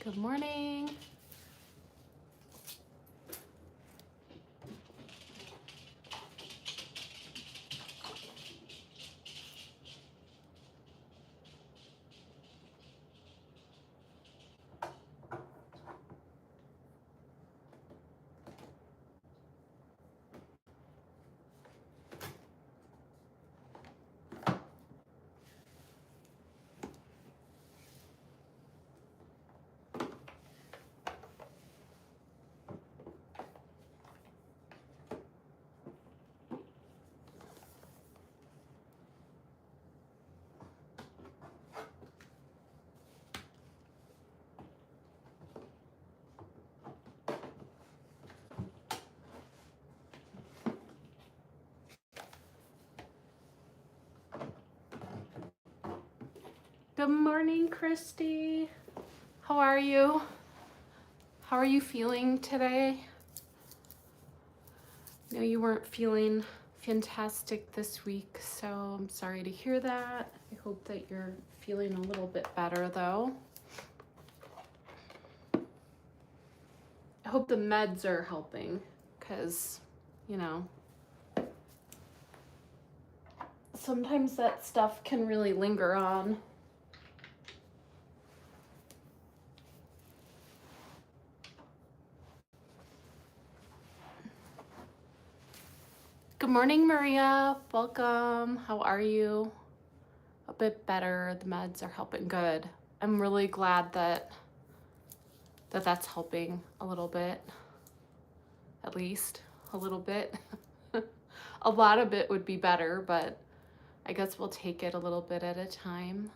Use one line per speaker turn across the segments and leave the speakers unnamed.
Good morning. Good morning, Christy. How are you? How are you feeling today? I know you weren't feeling fantastic this week, so I'm sorry to hear that. I hope that you're feeling a little bit better though. I hope the meds are helping because, you know, sometimes that stuff can really linger on. Good morning, Maria. Welcome. How are you? A bit better. The meds are helping. Good. I'm really glad that's helping a little bit. At least a little bit. A lot of it would be better, but I guess we'll take it a little bit at a time.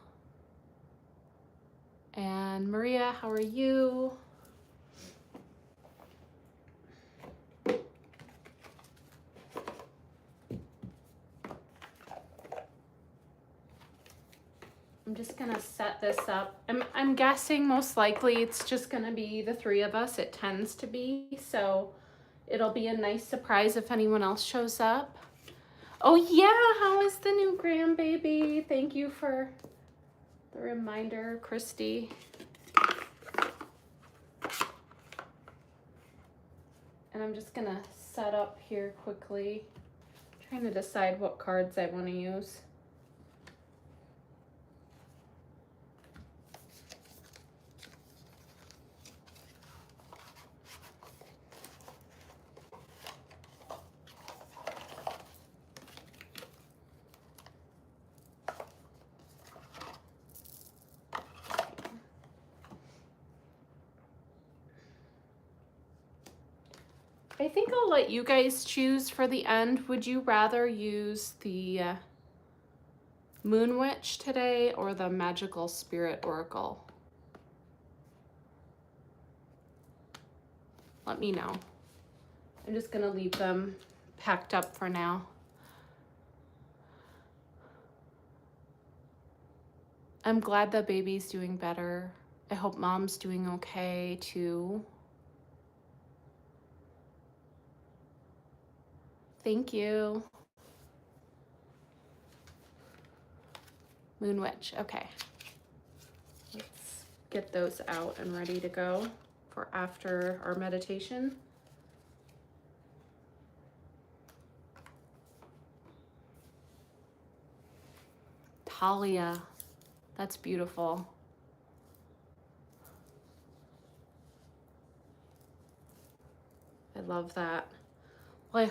And Maria, how are you? I'm just gonna set this up. I'm guessing most likely it's just gonna be the three of us. It tends to be, so it'll be a nice surprise if anyone else shows up. Oh yeah, how is the new grandbaby? Thank you for the reminder, Christy. And I'm just gonna set up here quickly. Trying to decide what cards I want to use. I think I'll let you guys choose for the end. Would you rather use the Moon Witch today or the Magical Spirit Oracle? Let me know. I'm just gonna leave them packed up for now. I'm glad the baby's doing better. I hope mom's doing okay too. Thank you. Moon Witch, okay. Let's get those out and ready to go for after our meditation. Talia, that's beautiful. I love that. Well,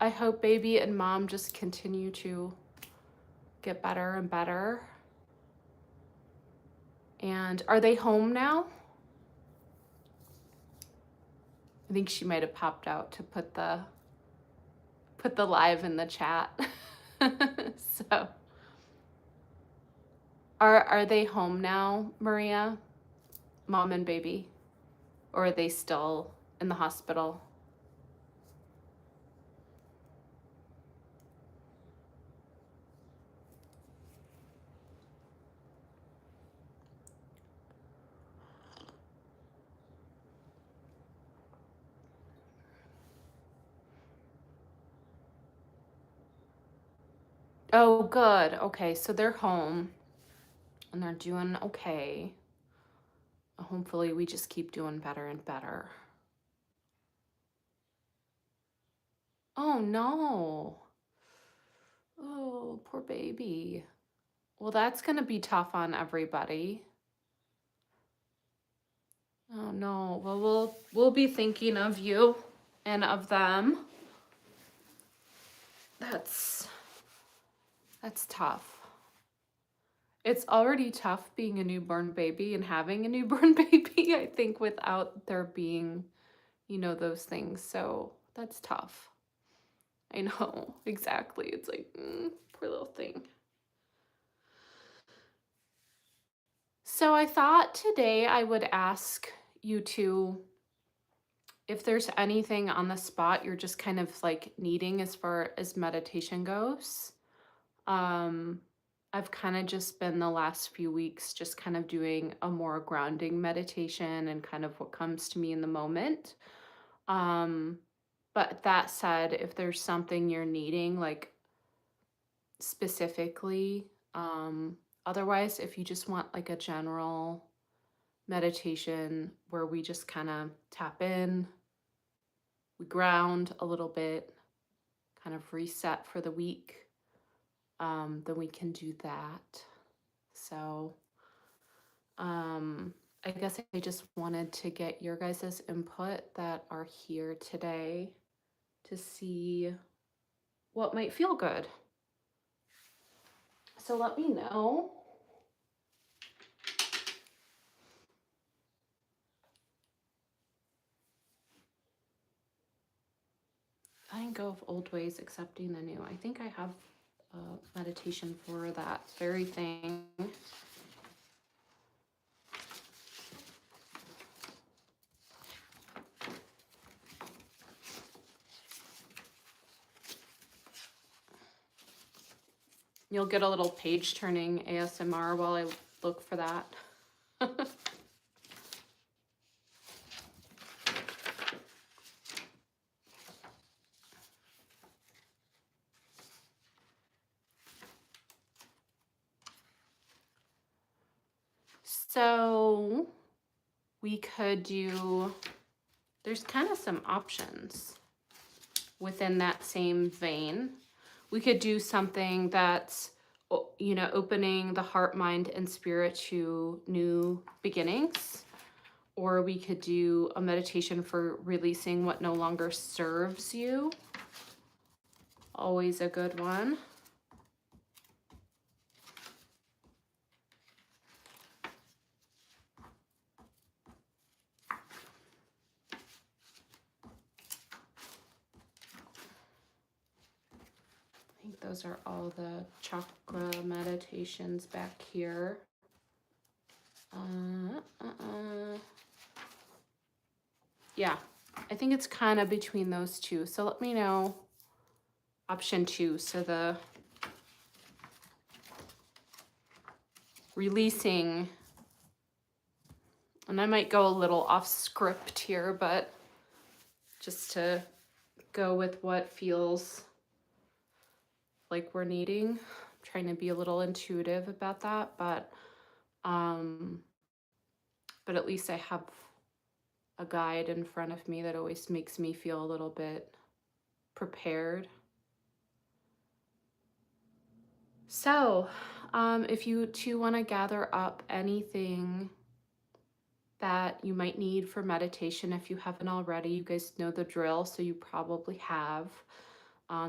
I hope baby and mom just continue to get better and better. And are they home now? I think she might have popped out to put the live in the chat. So are they home now, Maria? Mom and baby? Or are they still in the hospital? Oh, good. Okay, so they're home and they're doing okay. hopefully we just keep doing better and better. Oh no. Oh, poor baby. Well, that's going to be tough on everybody. Oh no. Well, we'll be thinking of you and of them. That's tough. It's already tough being a newborn baby and having a newborn baby, I think, without there being, those things. So that's tough. I know, exactly. It's like, poor little thing. So I thought today I would ask you two if there's anything on the spot you're just kind of like needing as far as meditation goes. Um, I've kind of just been the last few weeks just kind of doing a more grounding meditation and kind of what comes to me in the moment. Um, but that said, if there's something you're needing, like specifically, otherwise, if you just want like a general meditation where we just kind of tap in, we ground a little bit, kind of reset for the week, then we can do that. So, I guess I just wanted to get your guys' input that are here today to see what might feel good. So let me know. I can go of old ways accepting the new. I think I have a meditation for that very thing. You'll get a little page turning ASMR while I look for that. So we could do, there's kind of some options within that same vein. We could do something that's, opening the heart, mind, and spirit to new beginnings. Or we could do a meditation for releasing what no longer serves you. Always a good one. I think those are all the chakra meditations back here. Yeah, I think it's kind of between those two. So let me know option 2. So the releasing, and I might go a little off script here, but just to go with what feels like we're needing. I'm trying to be a little intuitive about that, but at least I have a guide in front of me that always makes me feel a little bit prepared. So, if you two want to gather up anything that you might need for meditation, if you haven't already, you guys know the drill, so you probably have.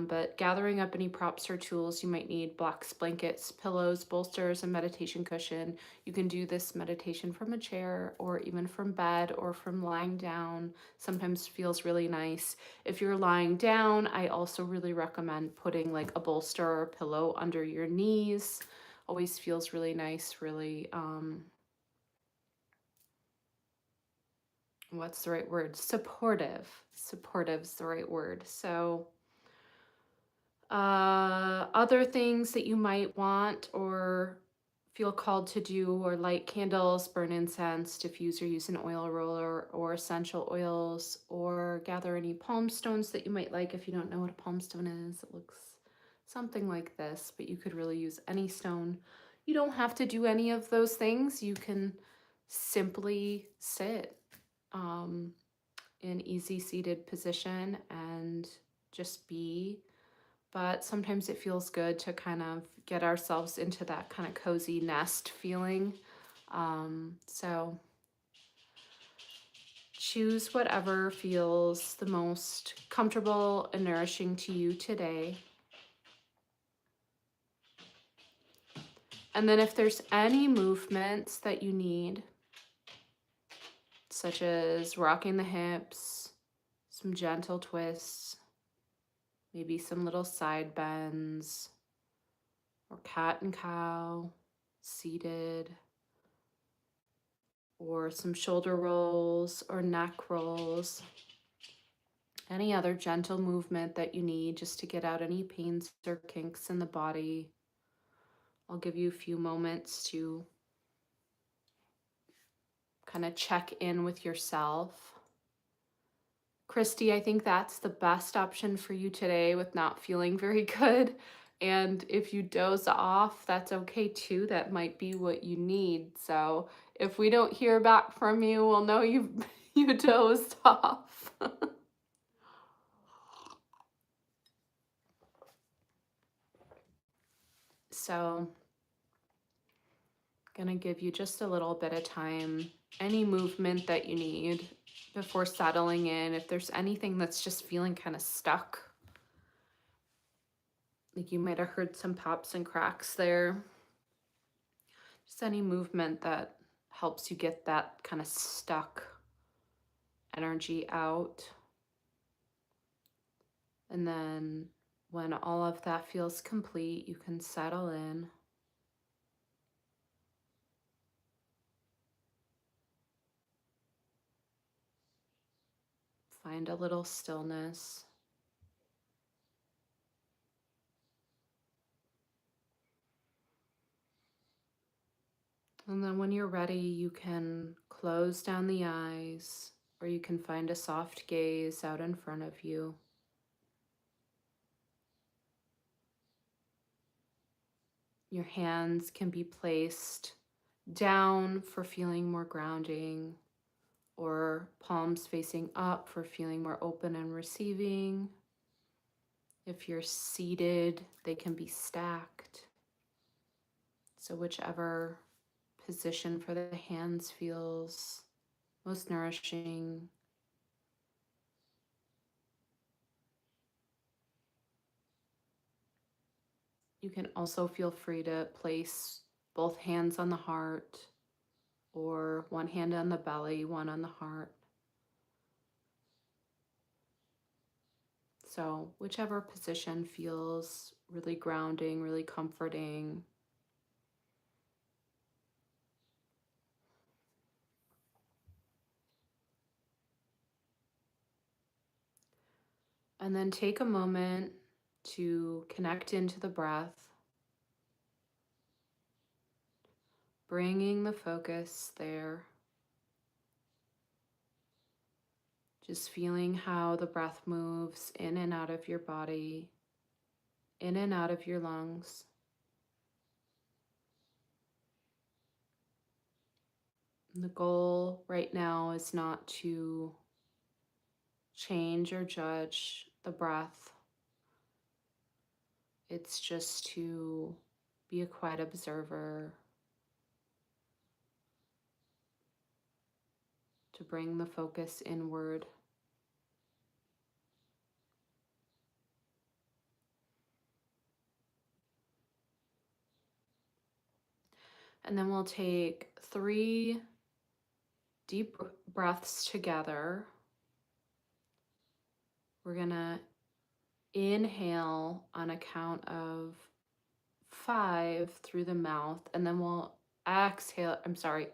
But gathering up any props or tools you might need: blocks, blankets, pillows, bolsters, a meditation cushion. You can do this meditation from a chair or even from bed or from lying down. Sometimes feels really nice. If you're lying down, I also really recommend putting like a bolster or a pillow under your knees. Always feels really nice, really, what's the right word? Supportive. Supportive's the right word. So, other things that you might want or feel called to do or light candles, burn incense, diffuse or use an oil roller or essential oils, or gather any palm stones that you might like. If you don't know what a palm stone is, it looks something like this, but you could really use any stone. You don't have to do any of those things. You can simply sit in easy seated position and just be. But sometimes it feels good to kind of get ourselves into that kind of cozy nest feeling. So choose whatever feels the most comfortable and nourishing to you today. And then if there's any movements that you need, such as rocking the hips, some gentle twists, maybe some little side bends, or cat and cow, seated, or some shoulder rolls or neck rolls. Any other gentle movement that you need just to get out any pains or kinks in the body. I'll give you a few moments to kind of check in with yourself. Christy, I think that's the best option for you today with not feeling very good. And if you doze off, that's okay too. That might be what you need. So if we don't hear back from you, we'll know you dozed off. So gonna give you just a little bit of time, any movement that you need before settling in. If there's anything that's just feeling kind of stuck, like you might have heard some pops and cracks there, just any movement that helps you get that kind of stuck energy out. And then when all of that feels complete, you can settle in. Find a little stillness. And then when you're ready, you can close down the eyes, or you can find a soft gaze out in front of you. Your hands can be placed down for feeling more grounding, or palms facing up for feeling more open and receiving. If you're seated, they can be stacked. So whichever position for the hands feels most nourishing. You can also feel free to place both hands on the heart, or one hand on the belly, one on the heart. So whichever position feels really grounding, really comforting. And then take a moment to connect into the breath, bringing the focus there. Just feeling how the breath moves in and out of your body, in and out of your lungs. The goal right now is not to change or judge the breath. It's just to be a quiet observer, to bring the focus inward. And then we'll take 3 deep breaths together. We're gonna inhale on a count of 5 through the mouth, and then we'll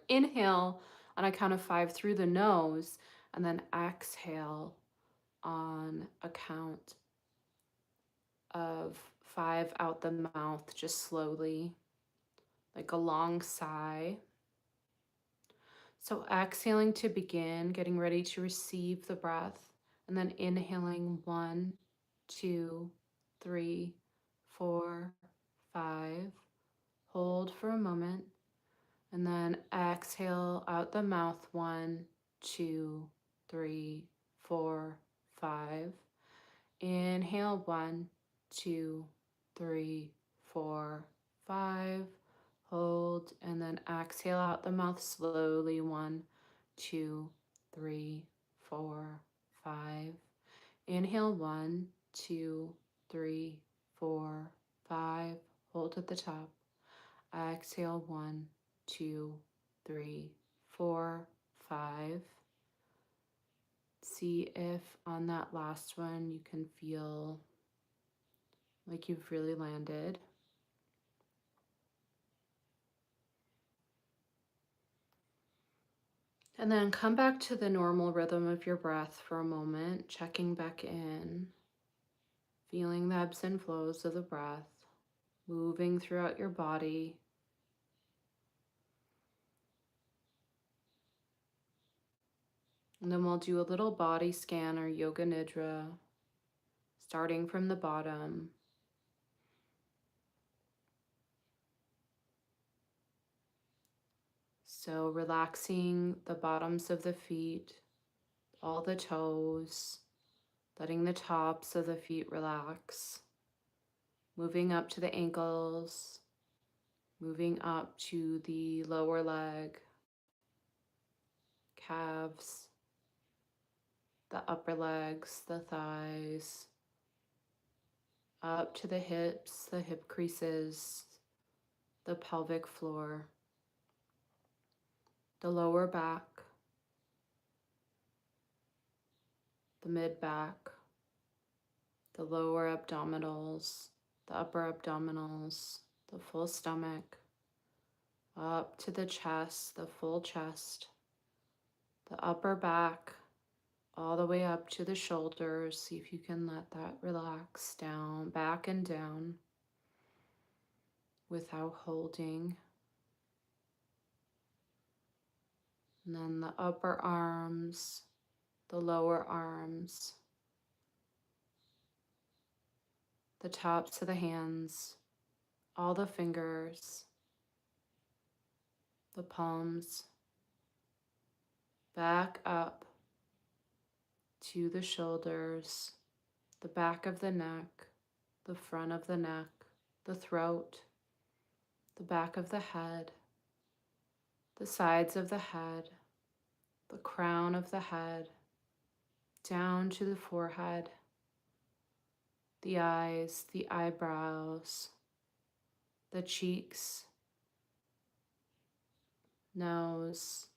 inhale on a count of 5 through the nose, and then exhale on a count of 5 out the mouth, just slowly, like a long sigh. So exhaling to begin, getting ready to receive the breath, and then inhaling 1, 2, 3, 4, 5. Hold for a moment, And then exhale out the mouth. 1, 2, 3, 4, 5. Inhale. 1, 2, 3, 4, 5. Hold, and then exhale out the mouth slowly. 1, 2, 3, 4, 5. Inhale. 1, 2, 3, 4, 5. Hold at the top. Exhale. 1, 2, 3, 4, 5. See if on that last one you can feel like you've really landed. And then come back to the normal rhythm of your breath for a moment, checking back in, feeling the ebbs and flows of the breath, moving throughout your body. And then we'll do a little body scan or yoga nidra, starting from the bottom. So relaxing the bottoms of the feet, all the toes, letting the tops of the feet relax, moving up to the ankles, moving up to the lower leg, calves, the upper legs, the thighs, up to the hips, the hip creases, the pelvic floor, the lower back, the mid back, the lower abdominals, the upper abdominals, the full stomach, up to the chest, the full chest, the upper back, all the way up to the shoulders. See if you can let that relax down, back and down without holding. And then the upper arms, the lower arms, the tops of the hands, all the fingers, the palms, back up to the shoulders, the back of the neck, the front of the neck, the throat, the back of the head, the sides of the head, the crown of the head, down to the forehead, the eyes, the eyebrows, the cheeks, nose,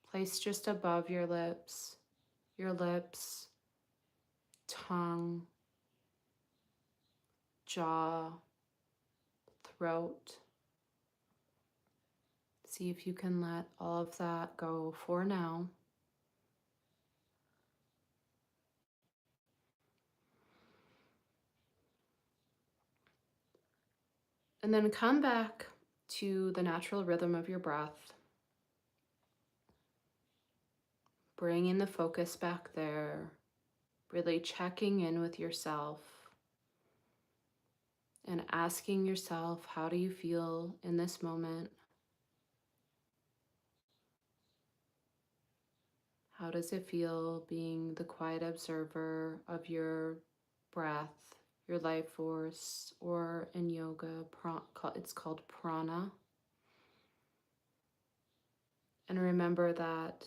place just above your lips, tongue, jaw, throat. See if you can let all of that go for now. And then come back to the natural rhythm of your breath. Bringing the focus back there, really checking in with yourself and asking yourself, how do you feel in this moment? How does it feel being the quiet observer of your breath, your life force, or in yoga, it's called prana? And remember that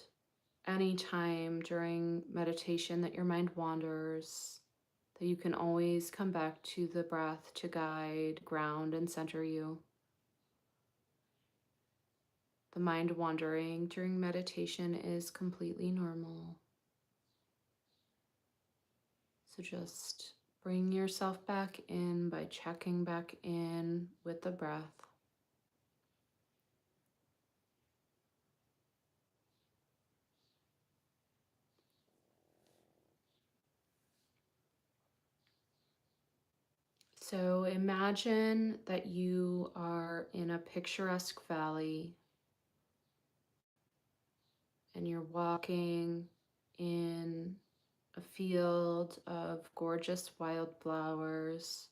anytime during meditation that your mind wanders, that you can always come back to the breath to guide, ground, and center you. The mind wandering during meditation is completely normal. So just bring yourself back in by checking back in with the breath. So imagine that you are in a picturesque valley and you're walking in a field of gorgeous wildflowers.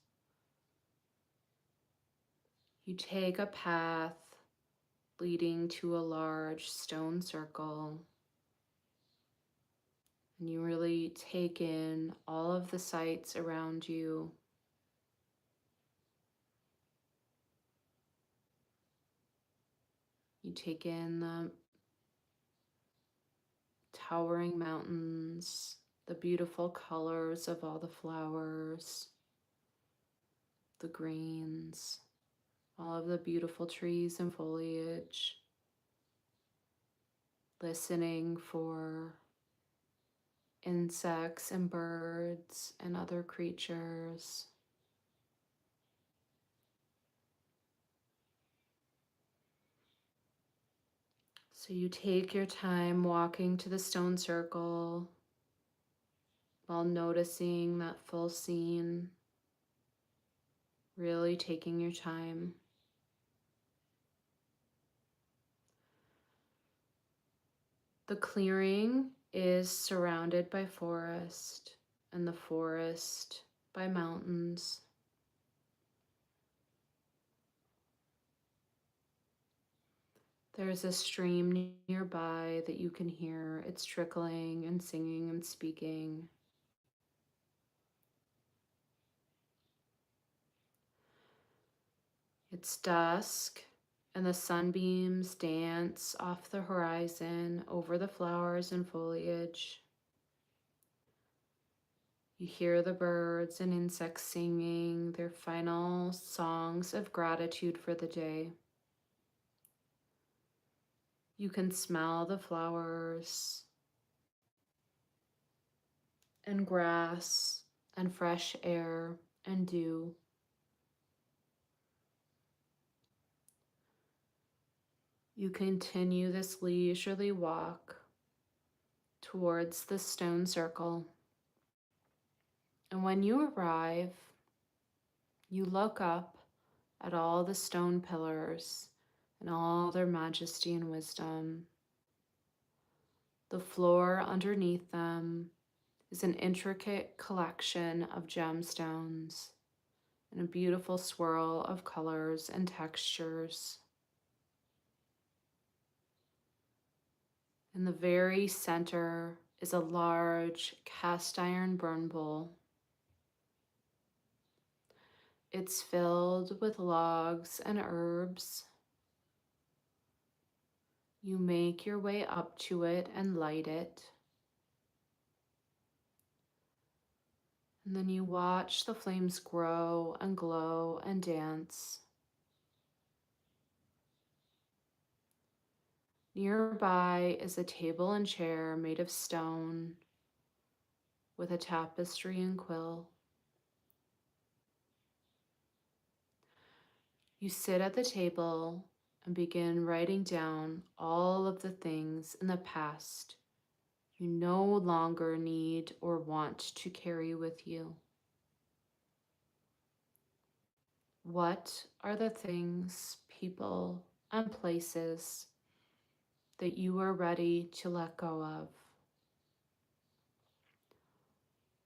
You take a path leading to a large stone circle. And you really take in all of the sights around you. You take in the towering mountains, the beautiful colors of all the flowers, the greens, all of the beautiful trees and foliage, listening for insects and birds and other creatures. So you take your time walking to the stone circle while noticing that full scene, really taking your time. The clearing is surrounded by forest, and the forest by mountains. There's a stream nearby that you can hear. It's trickling and singing and speaking. It's dusk, and the sunbeams dance off the horizon over the flowers and foliage. You hear the birds and insects singing their final songs of gratitude for the day. You can smell the flowers and grass and fresh air and dew. You continue this leisurely walk towards the stone circle. And when you arrive, you look up at all the stone pillars and all their majesty and wisdom. The floor underneath them is an intricate collection of gemstones and a beautiful swirl of colors and textures. In the very center is a large cast iron burn bowl. It's filled with logs and herbs. You make your way up to it and light it. And then you watch the flames grow and glow and dance. Nearby is a table and chair made of stone with a tapestry and quill. You sit at the table and begin writing down all of the things in the past you no longer need or want to carry with you. What are the things, people, and places that you are ready to let go of?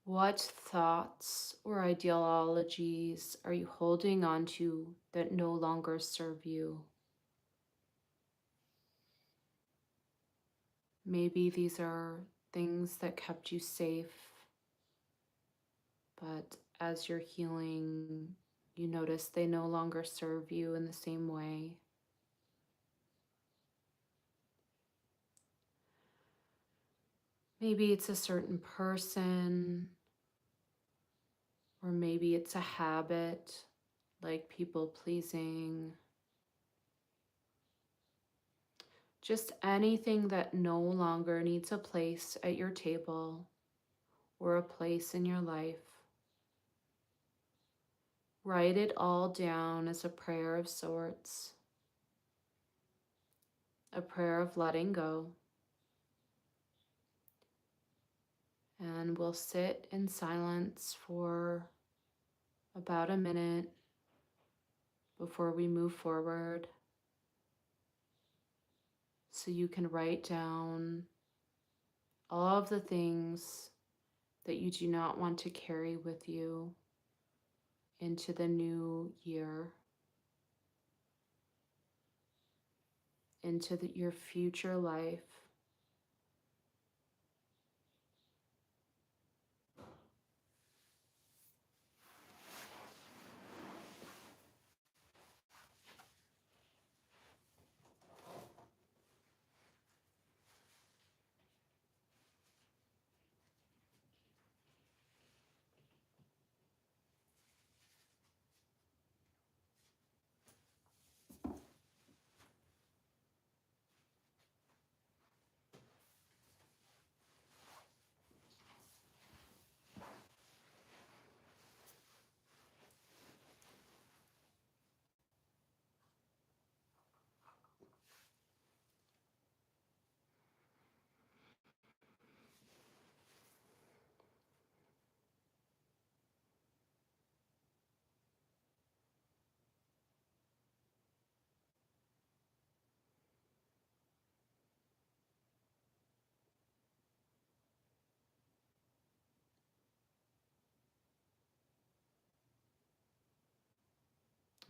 What thoughts or ideologies are you holding on to that no longer serve you? Maybe these are things that kept you safe, but as you're healing, you notice they no longer serve you in the same way. Maybe it's a certain person, or maybe it's a habit like people pleasing. Just anything that no longer needs a place at your table or a place in your life. Write it all down as a prayer of sorts, a prayer of letting go. And we'll sit in silence for about a minute before we move forward. So you can write down all of the things that you do not want to carry with you into the new year. into your future life.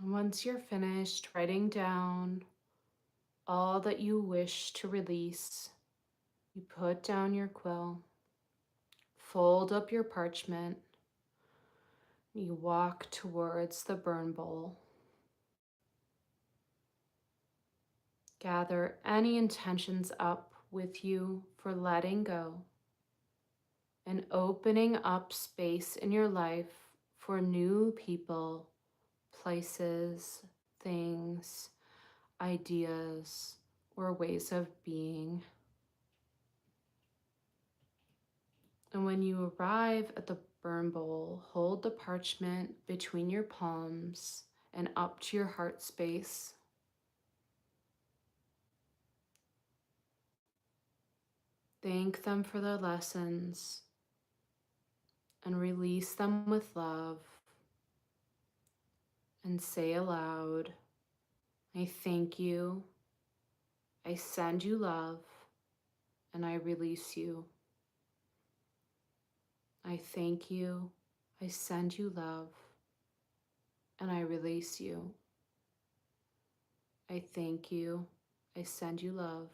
And once you're finished writing down all that you wish to release, you put down your quill, fold up your parchment, you walk towards the burn bowl. Gather any intentions up with you for letting go and opening up space in your life for new people, places, things, ideas, or ways of being. And when you arrive at the burn bowl, hold the parchment between your palms and up to your heart space. Thank them for their lessons and release them with love. And say aloud, I thank you, I send you love, and I release you. I thank you, I send you love, and I release you. I thank you, I send you love,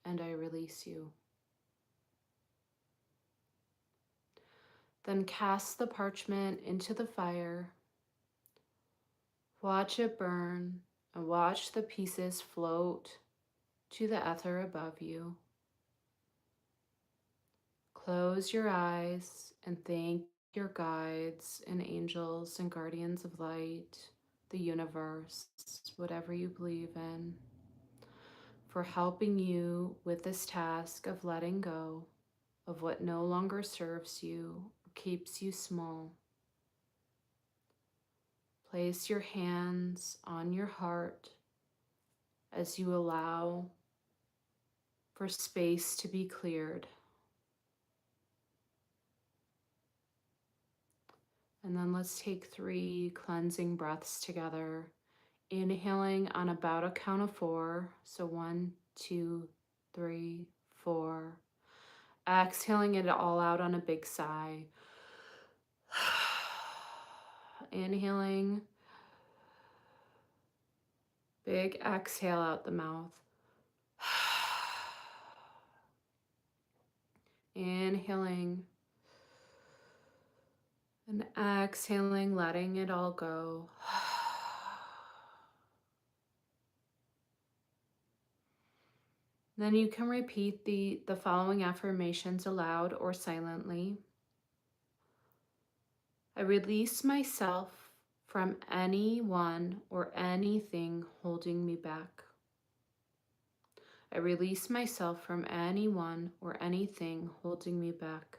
and I release you. Then cast the parchment into the fire. Watch it burn and watch the pieces float to the ether above you. Close your eyes and thank your guides and angels and guardians of light, the universe, whatever you believe in, for helping you with this task of letting go of what no longer serves you or keeps you small. Place your hands on your heart as you allow for space to be cleared. And then let's take 3 cleansing breaths together. Inhaling on about a count of 4. So 1, 2, 3, 4. Exhaling it all out on a big sigh. Inhaling. Big exhale out the mouth. Inhaling. And exhaling, letting it all go. Then you can repeat the following affirmations aloud or silently. I release myself from anyone or anything holding me back. I release myself from anyone or anything holding me back.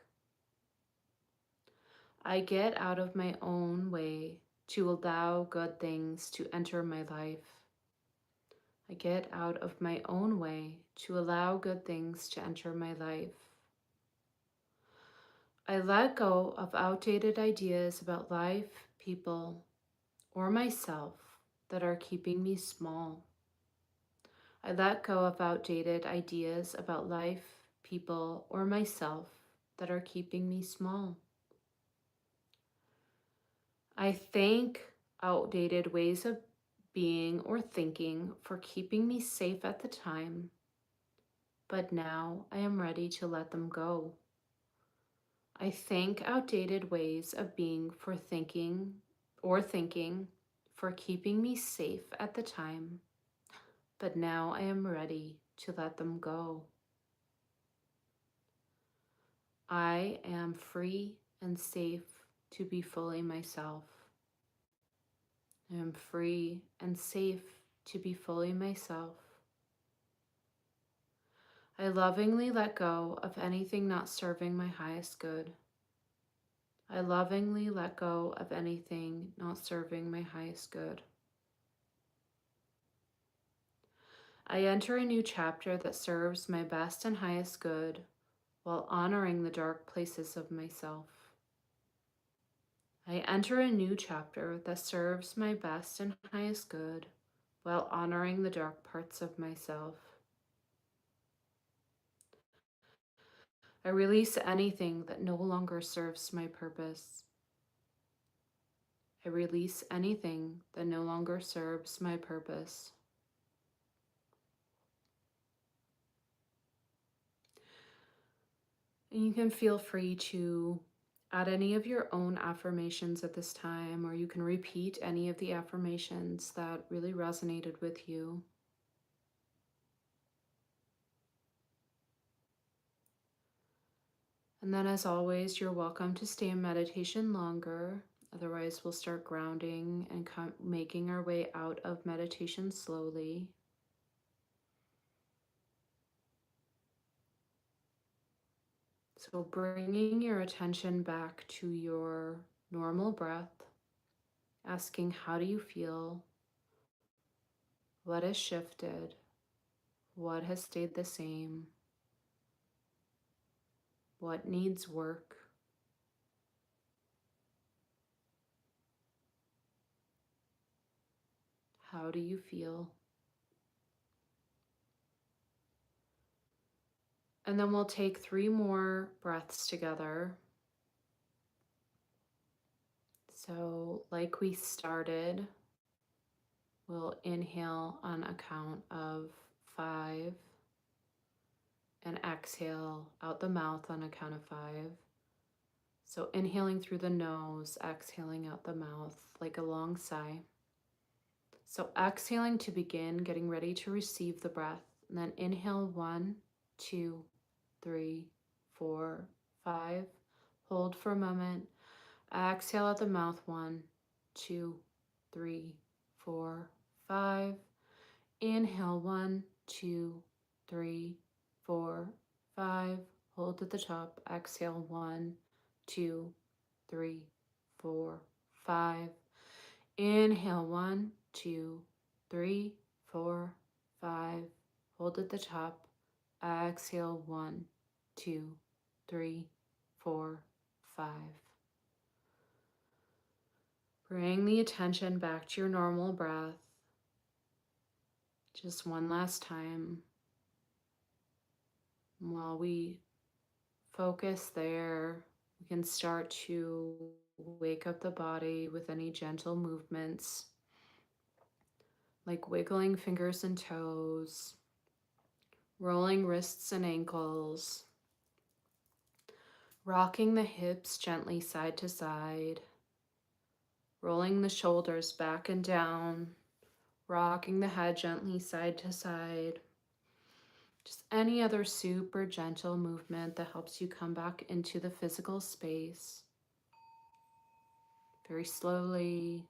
I get out of my own way to allow good things to enter my life. I get out of my own way to allow good things to enter my life. I let go of outdated ideas about life, people, or myself that are keeping me small. I let go of outdated ideas about life, people, or myself that are keeping me small. I thank outdated ways of being, or thinking for keeping me safe at the time, but now I am ready to let them go. I thank outdated ways of being for thinking for keeping me safe at the time, but now I am ready to let them go. I am free and safe to be fully myself. I am free and safe to be fully myself. I lovingly let go of anything not serving my highest good. I lovingly let go of anything not serving my highest good. I enter a new chapter that serves my best and highest good while honoring the dark places of myself. I enter a new chapter that serves my best and highest good while honoring the dark parts of myself. I release anything that no longer serves my purpose. I release anything that no longer serves my purpose. And you can feel free to add any of your own affirmations at this time, or you can repeat any of the affirmations that really resonated with you. And then, as always, you're welcome to stay in meditation longer. Otherwise, we'll start grounding and making our way out of meditation slowly. So bringing your attention back to your normal breath, asking, how do you feel? What has shifted? What has stayed the same? What needs work? How do you feel? And then we'll take 3 more breaths together. So, like we started, we'll inhale on a count of 5 and exhale out the mouth on a count of 5. So, inhaling through the nose, exhaling out the mouth like a long sigh. So, exhaling to begin, getting ready to receive the breath. And then inhale 1, 2, 3, 4, 5. Hold for a moment. Exhale out the mouth 1, 2, 3, 4, 5. Inhale 1, 2, 3, 4, 5. Hold at the top. Exhale 1, 2, 3, 4, 5. Inhale 1, 2, 3, 4, 5. Hold at the top. Exhale 1, 2, 3, 4, 5. Bring the attention back to your normal breath. Just one last time. While we focus there, we can start to wake up the body with any gentle movements, like wiggling fingers and toes, rolling wrists and ankles, rocking the hips gently side to side, rolling the shoulders back and down, rocking the head gently side to side. Just any other super gentle movement that helps you come back into the physical space. Very slowly,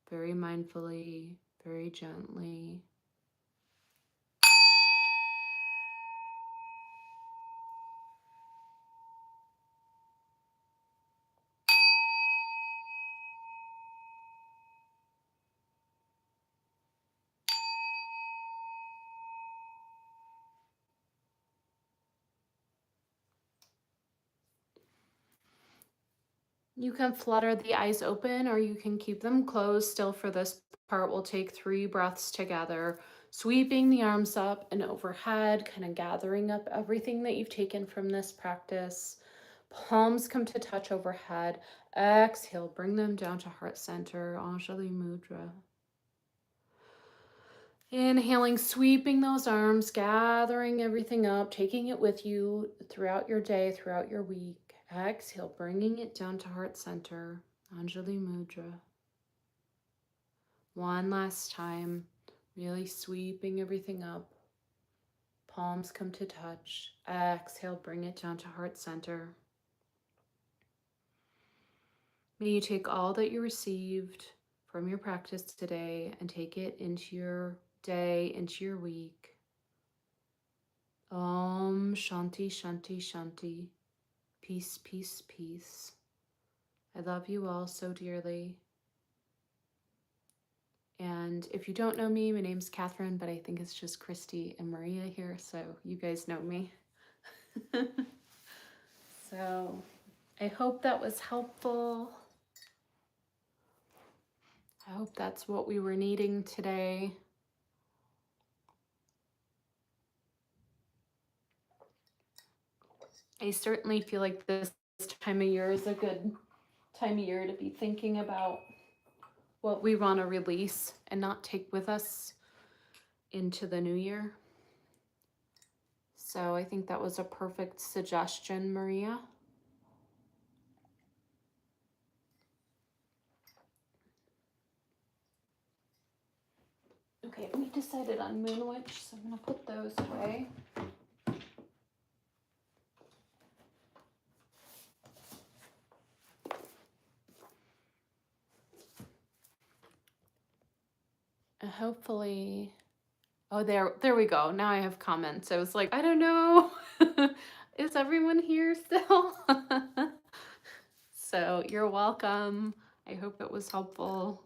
very mindfully, very gently. You can flutter the eyes open or you can keep them closed. Still, for this part, we'll take 3 breaths together, sweeping the arms up and overhead, kind of gathering up everything that you've taken from this practice, Palms come to touch overhead. Exhale, bring them down to heart center, Anjali Mudra. Inhaling, sweeping those arms, gathering everything up, taking it with you throughout your day, throughout your week. Exhale, bringing it down to heart center, Anjali Mudra. One last time, really sweeping everything up. Palms come to touch. Exhale, bring it down to heart center. May you take all that you received from your practice today and take it into your day, into your week. Om Shanti Shanti Shanti. Peace, peace, peace. I love you all so dearly. And if you don't know me, my name's Catherine, but I think it's just Christy and Maria here, so you guys know me. So I hope that was helpful. I hope that's what we were needing today. I certainly feel like this time of year is a good time of year to be thinking about what we want to release and not take with us into the new year. So I think that was a perfect suggestion, Maria. Okay, we decided on Moon Witch, so I'm going to put those away. And hopefully, oh, there we go. Now I have comments. I was like, I don't know. Is everyone here still? So you're welcome. I hope it was helpful.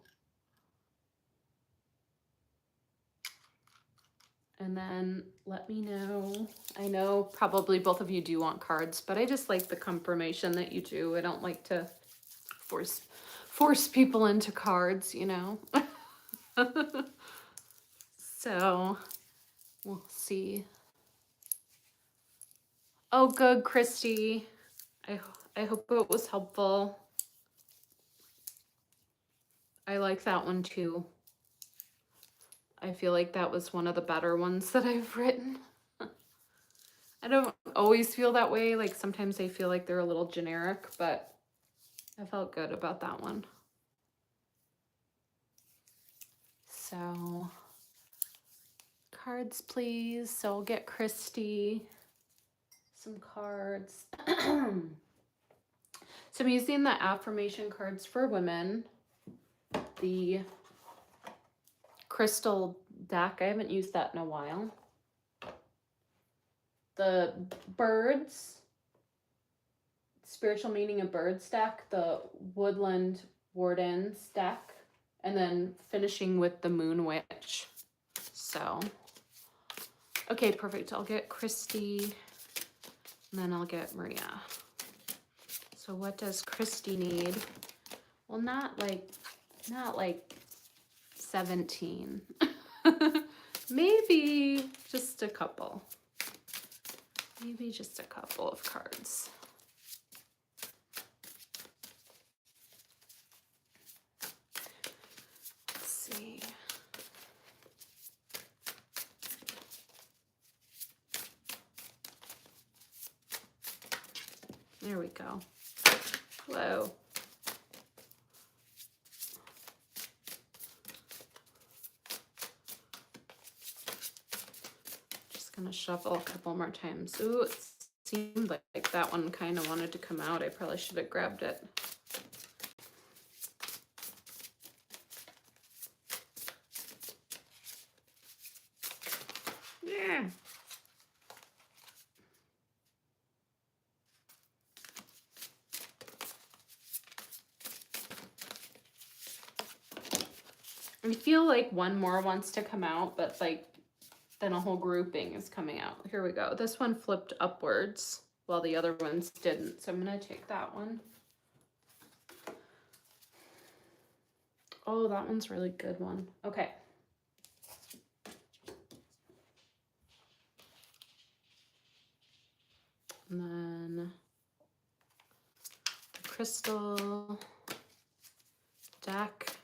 And then let me know. I know probably both of you do want cards, but I just like the confirmation that you do. I don't like to force people into cards, you know. So we'll see. Oh, good, Christy. I hope it was helpful. I like that one too. I feel like that was one of the better ones that I've written. I don't always feel that way. Like sometimes I feel like they're a little generic, but I felt good about that one. So cards, please. So I'll get Christy some cards. So I'm using the affirmation cards for women. The crystal deck. I haven't used that in a while. The birds, spiritual meaning of birds deck, the woodland wardens deck, and then finishing with the Moon Witch. So, okay, perfect. I'll get Christy, and then I'll get Maria. So what does Christy need? Well, not like 17. Maybe just a couple. Maybe just a couple of cards. Let's see. There we go. Hello. Just gonna shuffle a couple more times. Ooh, it seemed like that one kind of wanted to come out. I probably should have grabbed it. Yeah. I feel like one more wants to come out, but like then a whole grouping is coming out. Here we go. This one flipped upwards while the other ones didn't. So I'm going to take that one. Oh, that one's really good one. Okay. And then crystal deck.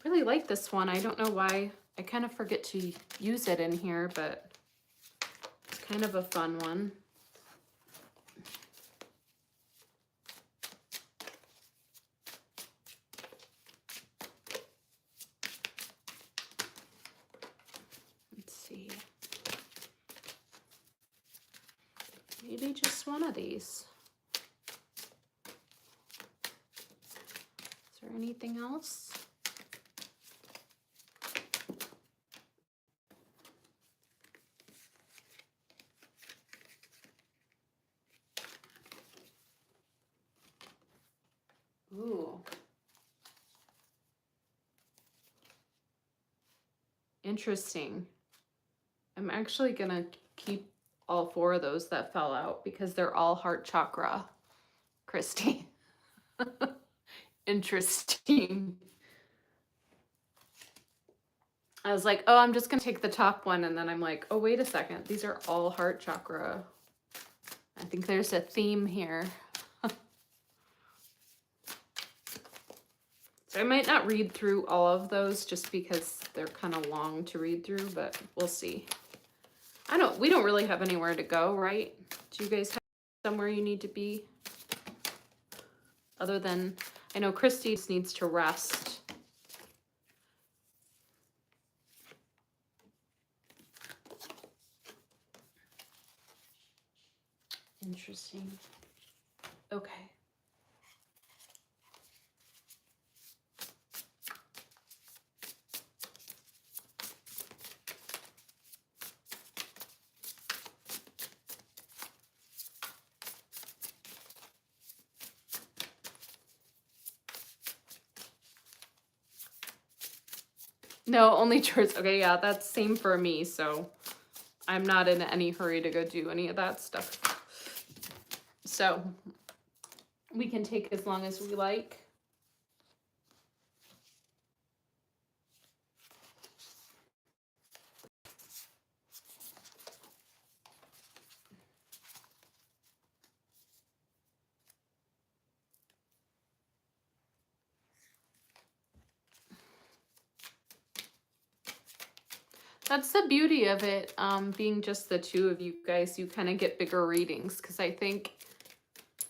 Really like this one. I don't know why. I kind of forget to use it in here, but it's kind of a fun one. Let's see. Maybe just one of these. Is there anything else? Ooh. Interesting. I'm actually gonna keep all 4 of those that fell out because they're all heart chakra, Christy. Interesting. I was like, oh, I'm just gonna take the top one, and then I'm like, oh, wait a second, these are all heart chakra. I think there's a theme here. So I might not read through all of those just because they're kind of long to read through, but we'll see. We don't really have anywhere to go, right? Do you guys have somewhere you need to be? Other than, I know Christy needs to rest. Interesting. Okay. No, only chores. Okay, yeah, that's same for me. So I'm not in any hurry to go do any of that stuff. So we can take as long as we like. That's the beauty of it, being just the 2 of you guys. You kind of get bigger readings, because I think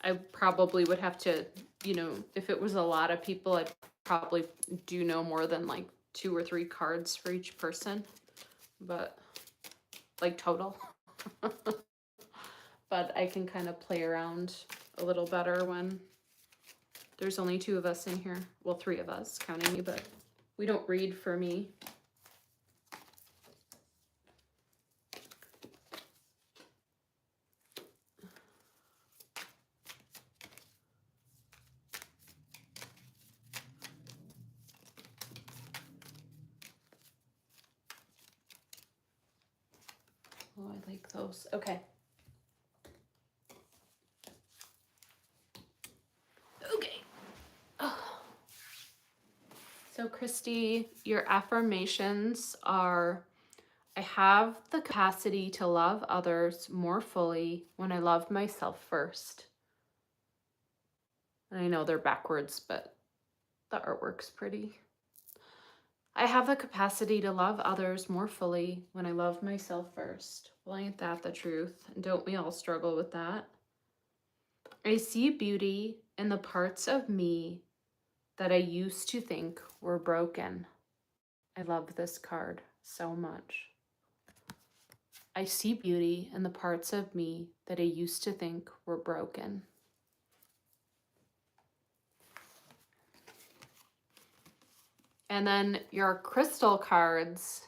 I probably would have to, you know, if it was a lot of people, I'd probably do no more than like 2 or 3 cards for each person, but like total. But I can kind of play around a little better when there's only 2 of us in here. Well, 3 of us, counting me, but we don't read for me. Oh, I like those. Okay. Okay. Oh. So Christy, your affirmations are, I have the capacity to love others more fully when I love myself first. And I know they're backwards, but the artwork's pretty. I have the capacity to love others more fully when I love myself first. Well, ain't that the truth? And don't we all struggle with that? I see beauty in the parts of me that I used to think were broken. I love this card so much. I see beauty in the parts of me that I used to think were broken. And then your crystal cards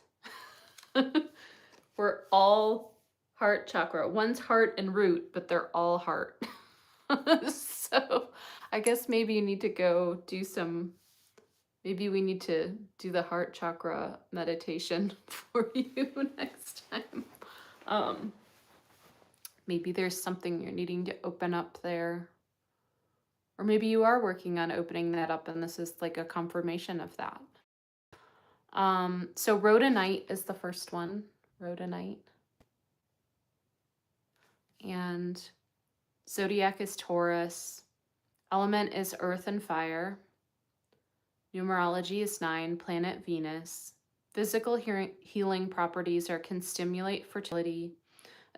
were all heart chakra. One's heart and root, but they're all heart. So I guess maybe you need to go do some, maybe we need to do the heart chakra meditation for you next time. Maybe there's something you're needing to open up there. Or maybe you are working on opening that up and this is like a confirmation of that. So Rhodonite is the first one. Rhodonite. And Zodiac is Taurus. Element is earth and fire. Numerology is 9, planet Venus. Physical healing properties can stimulate fertility,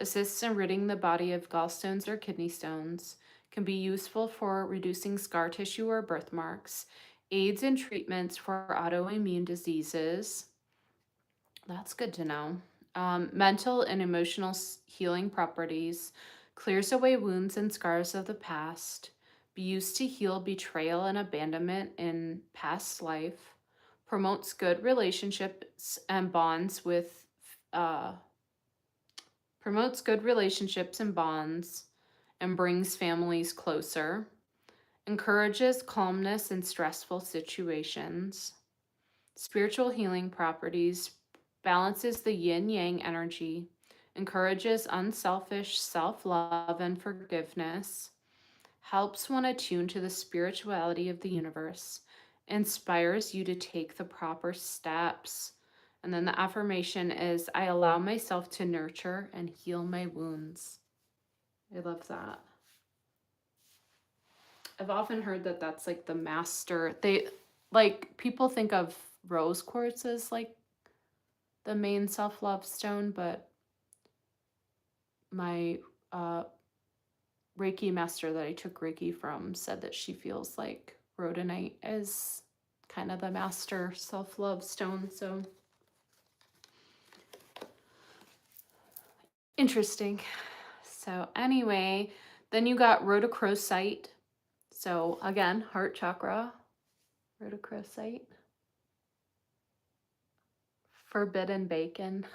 assists in ridding the body of gallstones or kidney stones, can be useful for reducing scar tissue or birthmarks, aids in treatments for autoimmune diseases. That's good to know. Mental and emotional healing properties, clears away wounds and scars of the past, be used to heal betrayal and abandonment in past life, promotes good relationships and bonds with, promotes good relationships and bonds and brings families closer, encourages calmness in stressful situations. Spiritual healing properties, balances the yin yang energy, encourages unselfish self love and forgiveness, helps one attune to the spirituality of the universe, inspires you to take the proper steps. And then the affirmation is, I allow myself to nurture and heal my wounds. I love that. I've often heard that that's like the master. People think of rose quartz as like the main self-love stone, but my Reiki master that I took Reiki from said that she feels like rhodonite is kind of the master self-love stone. So interesting. So anyway, then you got rhodochrosite. So again, heart chakra, rhodochrosite. Forbidden bacon.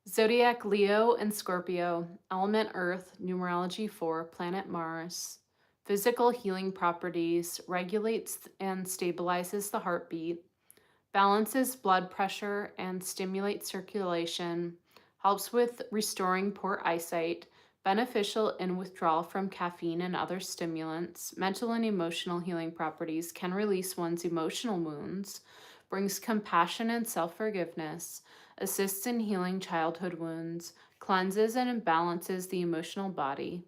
Zodiac Leo and Scorpio, element Earth, numerology 4, planet Mars. Physical healing properties, regulates and stabilizes the heartbeat, balances blood pressure and stimulates circulation, helps with restoring poor eyesight, beneficial in withdrawal from caffeine and other stimulants. Mental and emotional healing properties, can release one's emotional wounds, brings compassion and self-forgiveness, assists in healing childhood wounds, cleanses and balances the emotional body.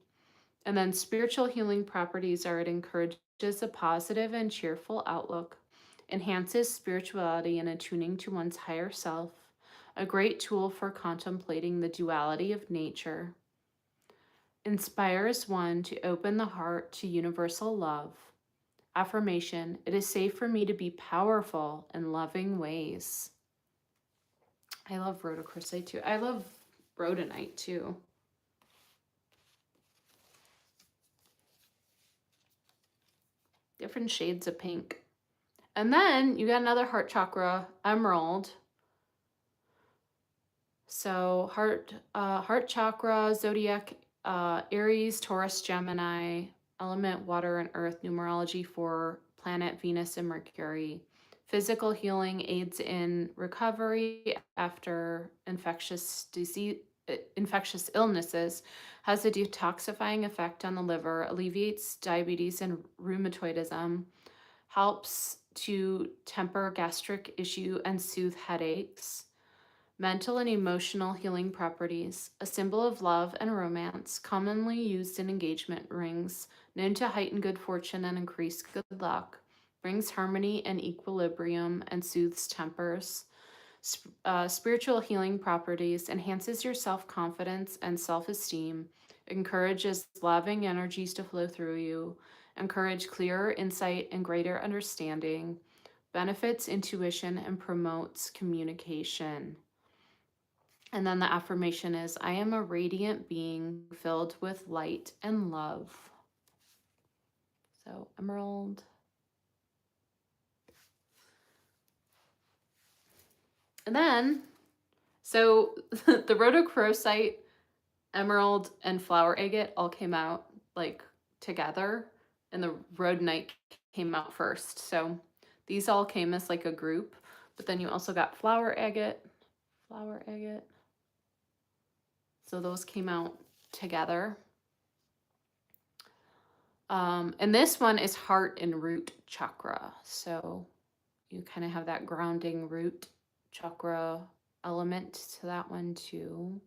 And then spiritual healing properties are, it encourages a positive and cheerful outlook, enhances spirituality and attuning to one's higher self, a great tool for contemplating the duality of nature, inspires one to open the heart to universal love. Affirmation, it is safe for me to be powerful in loving ways. I love rhodochrosite too. I love rhodonite too. Different shades of pink. And then you got another heart chakra, emerald. So heart chakra, zodiac, Aries, Taurus, Gemini, element water and earth, numerology 4, planet Venus and Mercury. Physical healing, aids in recovery after infectious illnesses, has a detoxifying effect on the liver, alleviates diabetes and rheumatism, helps to temper gastric issue and soothe headaches. Mental and emotional healing properties, a symbol of love and romance, commonly used in engagement rings, known to heighten good fortune and increase good luck, brings harmony and equilibrium and soothes tempers. Spiritual healing properties, enhances your self-confidence and self-esteem, encourages loving energies to flow through you, encourage clearer insight and greater understanding, benefits intuition and promotes communication. And then the affirmation is, I am a radiant being filled with light and love. So emerald. And then, so the rhodochrosite, emerald, and flower agate all came out like together, and the rhodonite came out first. So these all came as like a group, but then you also got flower agate. So those came out together. And this one is heart and root chakra. So you kind of have that grounding root chakra element to that one too.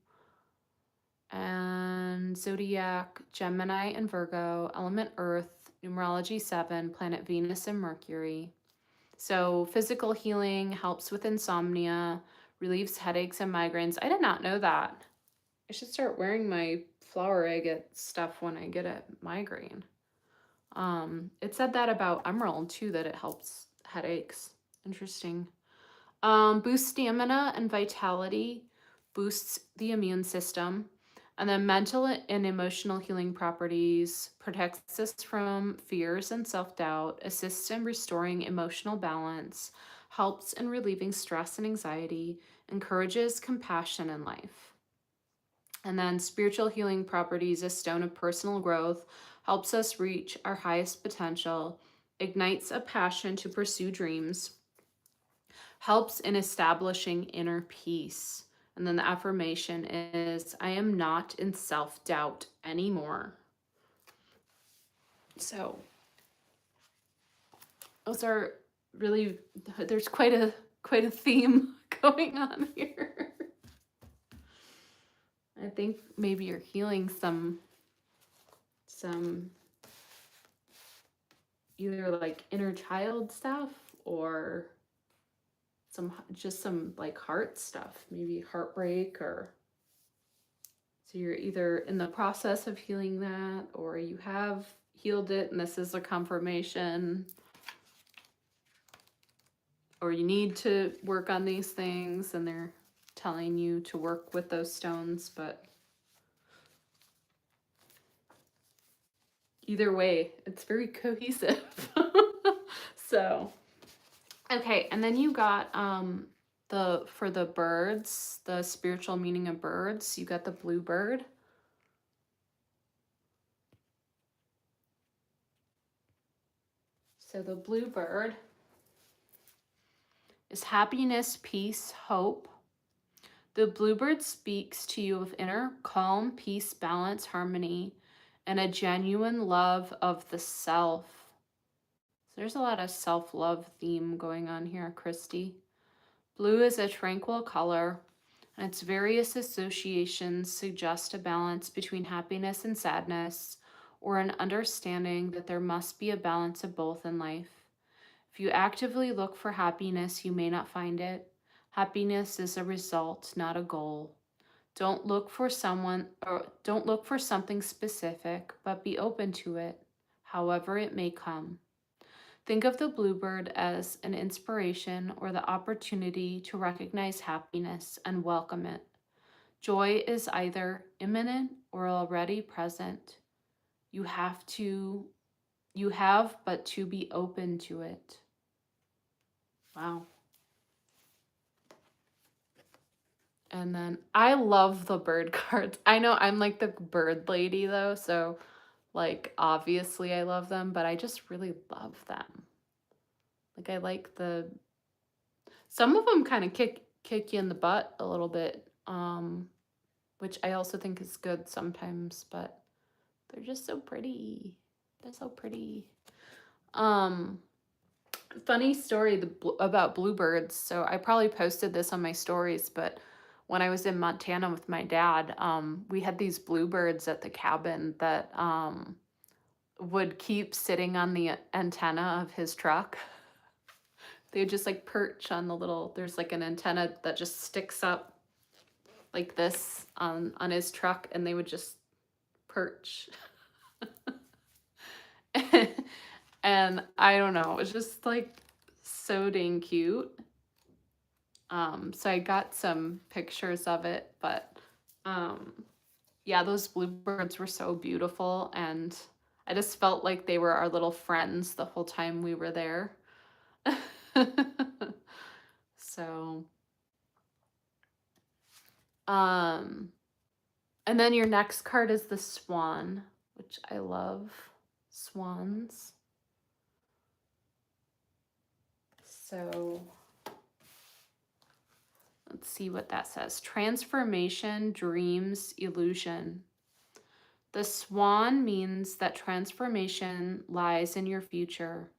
And zodiac, Gemini and Virgo, element Earth, numerology 7, planet Venus and Mercury. So physical healing helps with insomnia, relieves headaches and migraines. I did not know that. I should start wearing my flower agate stuff when I get a migraine. It said that about emerald too, that it helps headaches. Interesting. Boosts stamina and vitality, boosts the immune system. And then mental and emotional healing properties, protects us from fears and self-doubt, assists in restoring emotional balance, helps in relieving stress and anxiety, encourages compassion in life. And then spiritual healing properties, a stone of personal growth, helps us reach our highest potential, ignites a passion to pursue dreams, helps in establishing inner peace. And then the affirmation is, I am not in self-doubt anymore. So those are really, there's quite a theme going on here. I think maybe you're healing some either like inner child stuff or some like heart stuff, maybe heartbreak, or so you're either in the process of healing that or you have healed it and this is a confirmation, or you need to work on these things and they're telling you to work with those stones. But either way, it's very cohesive. So okay, and then you got for the birds, the spiritual meaning of birds, you got the bluebird. So the bluebird is happiness, peace, hope. The bluebird speaks to you of inner calm, peace, balance, harmony, and a genuine love of the self. So there's a lot of self-love theme going on here, Christy. Blue is a tranquil color, and its various associations suggest a balance between happiness and sadness, or an understanding that there must be a balance of both in life. If you actively look for happiness, you may not find it. Happiness is a result, not a goal. Don't look for something specific, but be open to it, however it may come. Think of the bluebird as an inspiration or the opportunity to recognize happiness and welcome it. Joy is either imminent or already present. You have but to be open to it. Wow. And then I love the bird cards. I know I'm like the bird lady though, so like obviously I love them, but I just really love them. Like I like some of them kind of kick you in the butt a little bit, which I also think is good sometimes, but they're just so pretty. They're so pretty. Funny story about bluebirds. So I probably posted this on my stories, but when I was in Montana with my dad, we had these bluebirds at the cabin that would keep sitting on the antenna of his truck. They would just like perch on there's like an antenna that just sticks up like this on his truck, and they would just perch. And I don't know, it was just like so dang cute. So I got some pictures of it, but yeah, those bluebirds were so beautiful, and I just felt like they were our little friends the whole time we were there. So, and then your next card is the swan, which I love swans. So let's see what that says. Transformation, dreams, illusion. The swan means that transformation lies in your future.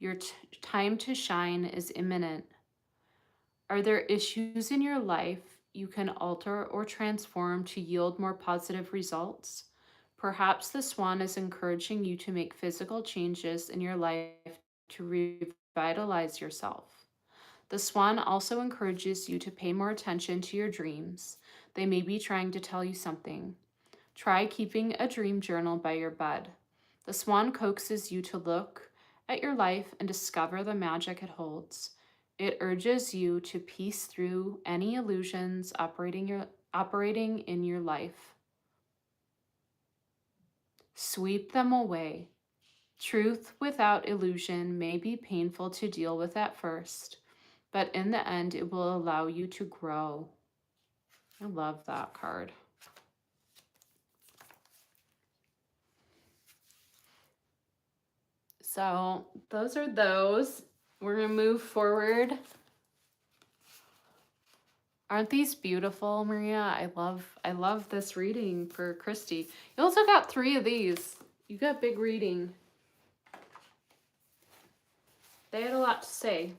Your time to shine is imminent. Are there issues in your life you can alter or transform to yield more positive results. Perhaps the swan is encouraging you to make physical changes in your life to revitalize yourself. The swan also encourages you to pay more attention to your dreams. They may be trying to tell you something. Try keeping a dream journal by your bed. The swan coaxes you to look at your life and discover the magic it holds. It urges you to piece through any illusions operating in your life. Sweep them away. Truth without illusion may be painful to deal with at first, but in the end, it will allow you to grow. I love that card. So those are those. We're going to move forward. Aren't these beautiful, Maria? I love this reading for Christy. You also got 3 of these. You got big reading. They had a lot to say.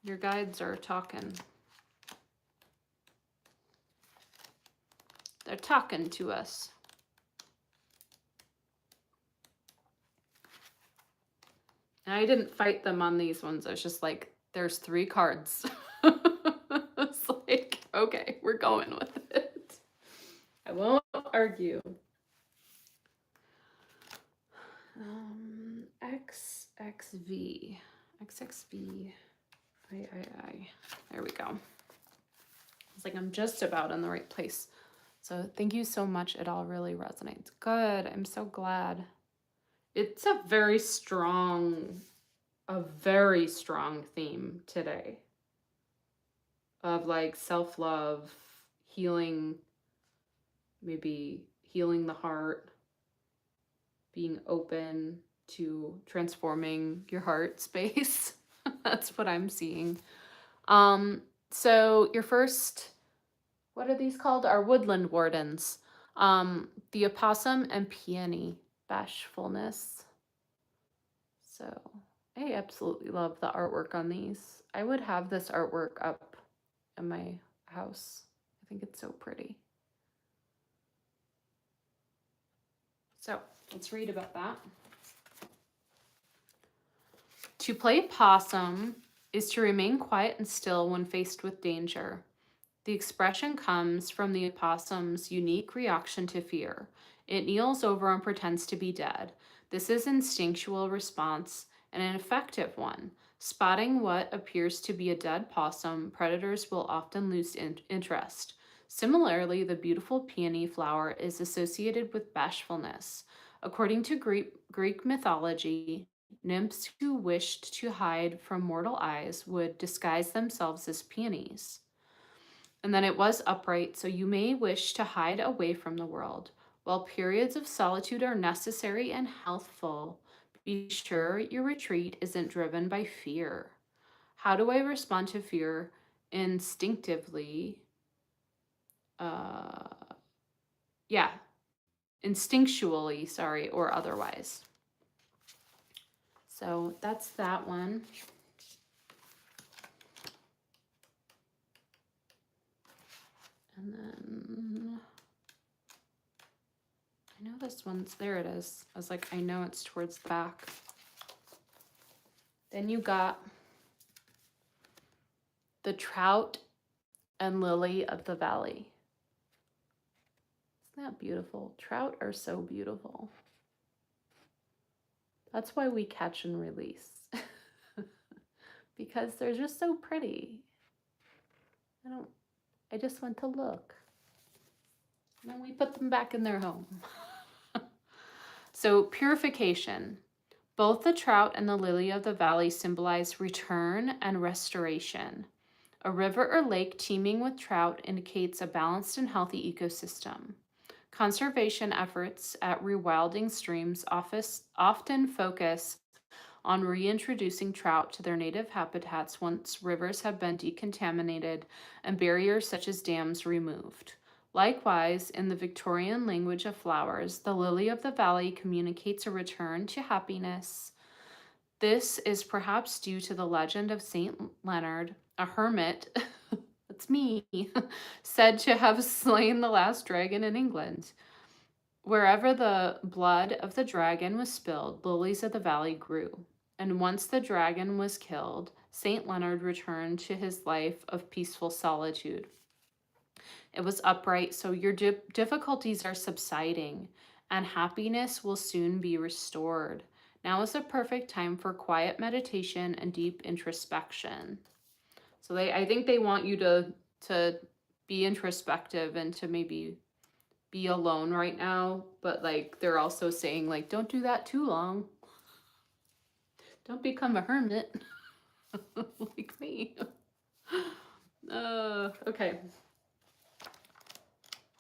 Your guides are talking. They're talking to us. And I didn't fight them on these ones. I was just like, there's 3 cards. It's like, okay, we're going with it. I won't argue. XXV. XXV. I. There we go. It's like I'm just about in the right place. So thank you so much. It all really resonates. Good. I'm so glad. It's a very strong theme today of like self-love, healing, maybe healing the heart, being open to transforming your heart space. That's what I'm seeing. So your first, what are these called? Our woodland wardens. The opossum and peony, bashfulness. So I absolutely love the artwork on these. I would have this artwork up in my house. I think it's so pretty. So let's read about that. To play possum is to remain quiet and still when faced with danger. The expression comes from the opossum's unique reaction to fear. It kneels over and pretends to be dead. This is an instinctual response and an effective one. Spotting what appears to be a dead possum, predators will often lose interest. Similarly, the beautiful peony flower is associated with bashfulness. According to Greek mythology, nymphs who wished to hide from mortal eyes would disguise themselves as peonies. And then it was upright, so you may wish to hide away from the world. While periods of solitude are necessary and healthful, be sure your retreat isn't driven by fear. How do I respond to fear? Instinctually, or otherwise. So that's that one. And then I know this one's, there it is. I was like, I know it's towards the back. Then you got the trout and lily of the valley. Isn't that beautiful? Trout are so beautiful. That's why we catch and release. Because they're just so pretty. I just went to look. And then we put them back in their home. So purification. Both the trout and the lily of the valley symbolize return and restoration. A river or lake teeming with trout indicates a balanced and healthy ecosystem. Conservation efforts at rewilding streams often focus on reintroducing trout to their native habitats once rivers have been decontaminated and barriers such as dams removed. Likewise, in the Victorian language of flowers, the lily of the valley communicates a return to happiness. This is perhaps due to the legend of Saint Leonard, a hermit. that's me, said to have slain the last dragon in England. Wherever the blood of the dragon was spilled, lilies of the valley grew. And once the dragon was killed, St. Leonard returned to his life of peaceful solitude. It was upright, so your difficulties are subsiding, and happiness will soon be restored. Now is a perfect time for quiet meditation and deep introspection. So I think they want you to be introspective and to maybe be alone right now, but like they're also saying like don't do that too long. Don't become a hermit like me. Okay.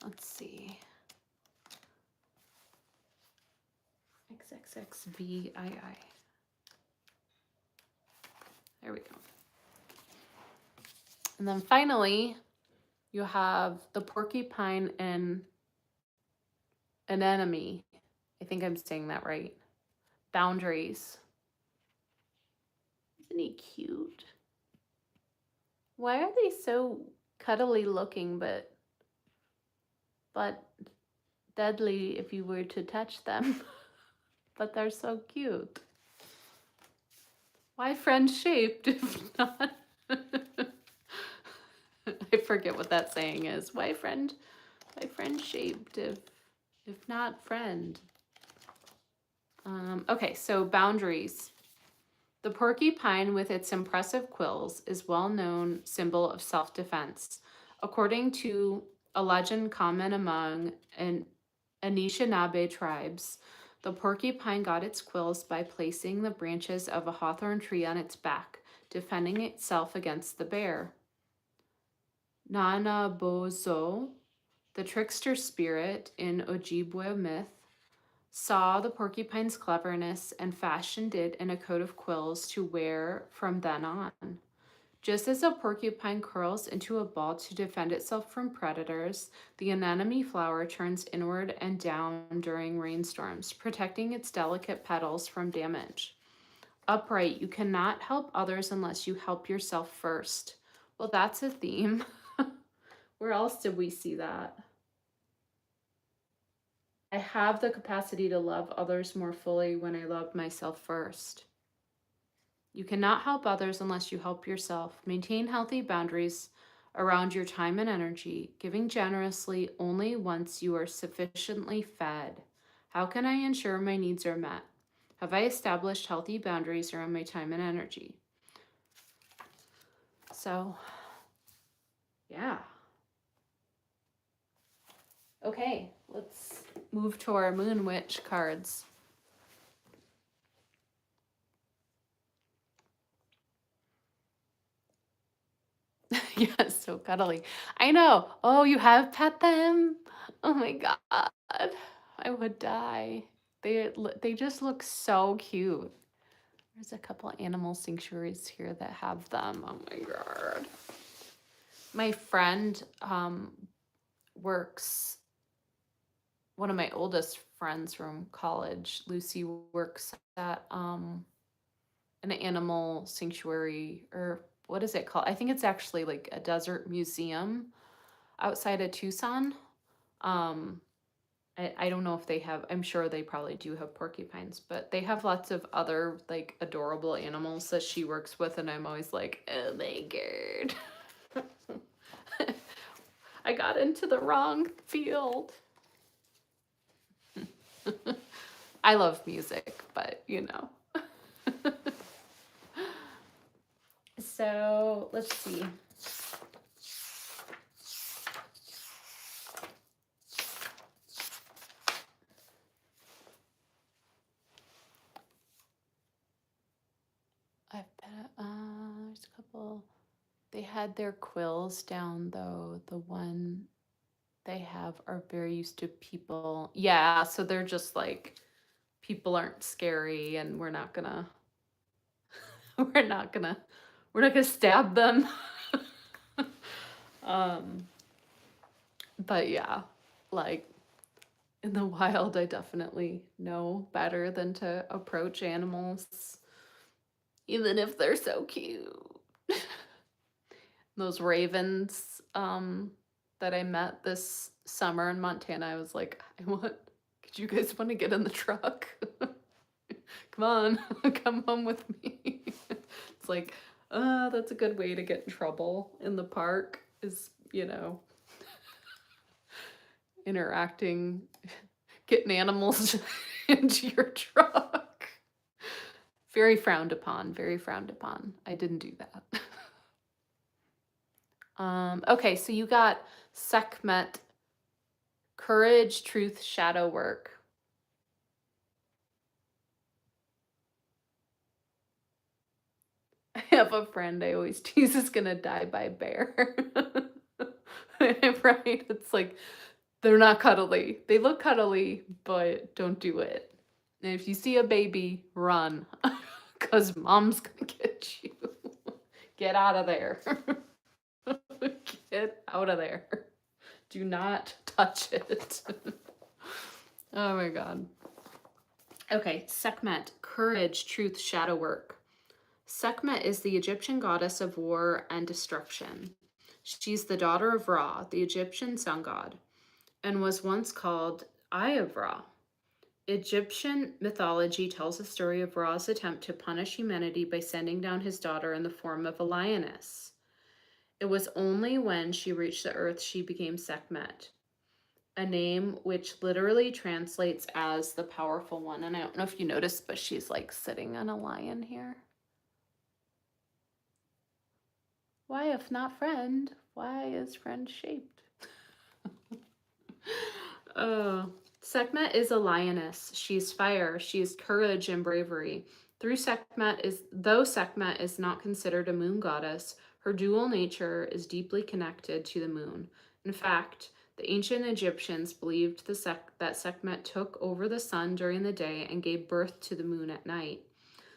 Let's see. XXXVII. There we go. And then finally, you have the porcupine and anemone. I think I'm saying that right. Boundaries. Isn't he cute? Why are they so cuddly looking, but deadly if you were to touch them? But they're so cute. Why friend shaped if not? I forget what that saying is. Why friend shaped if not friend? Okay, so boundaries. The porcupine with its impressive quills is well-known symbol of self-defense. According to a legend common among Anishinaabe tribes, the porcupine got its quills by placing the branches of a hawthorn tree on its back, defending itself against the bear. Nanabozo, the trickster spirit in Ojibwe myth, saw the porcupine's cleverness and fashioned it in a coat of quills to wear from then on. Just as a porcupine curls into a ball to defend itself from predators, the anemone flower turns inward and down during rainstorms, protecting its delicate petals from damage. Upright, you cannot help others unless you help yourself first. Well, that's a theme. Where else did we see that? I have the capacity to love others more fully when I love myself first. You cannot help others unless you help yourself. Maintain healthy boundaries around your time and energy, giving generously only once you are sufficiently fed. How can I ensure my needs are met? Have I established healthy boundaries around my time and energy? So, yeah. Okay, let's move to our Moon Witch cards. Yes, so cuddly. I know. Oh, you have pet them? Oh my God. I would die. They just look so cute. There's a couple animal sanctuaries here that have them. Oh my God. My friend works, one of my oldest friends from college, Lucy, works at an animal sanctuary, or what is it called? I think it's actually like a desert museum outside of Tucson. I don't know if they have, I'm sure they probably do have porcupines, but they have lots of other like adorable animals that she works with, and I'm always like, oh my God. I got into the wrong field. I love music, but you know. So let's see. There's a couple. They had their quills down though. The one they have are very used to people. Yeah, so they're just like, people aren't scary, and we're not gonna stab them. But yeah, like in the wild, I definitely know better than to approach animals, even if they're so cute. Those ravens that I met this summer in Montana. I was like, could you guys want to get in the truck? Come on, come home with me. It's like, that's a good way to get in trouble in the park is, interacting, getting animals into your truck. Very frowned upon, very frowned upon. I didn't do that. Okay, so you got Sekhmet, courage, truth, shadow work. I have a friend I always tease is gonna die by bear. Right? It's like, they're not cuddly. They look cuddly, but don't do it. And if you see a baby, run. Because mom's gonna get you. Get out of there. Get out of there. Do not touch it. Oh my god. Okay, Sekhmet, courage, truth, shadow work. Sekhmet is the Egyptian goddess of war and destruction. She's the daughter of Ra, the Egyptian sun god, and was once called Eye of Ra. Egyptian mythology tells the story of Ra's attempt to punish humanity by sending down his daughter in the form of a lioness. It was only when she reached the earth she became Sekhmet, a name which literally translates as the powerful one. And I don't know if you noticed, but she's like sitting on a lion here. Why, if not friend, why is friend shaped? Sekhmet is a lioness. She's fire. She is courage and bravery. Though Sekhmet is not considered a moon goddess, her dual nature is deeply connected to the moon. In fact, the ancient Egyptians believed that Sekhmet took over the sun during the day and gave birth to the moon at night.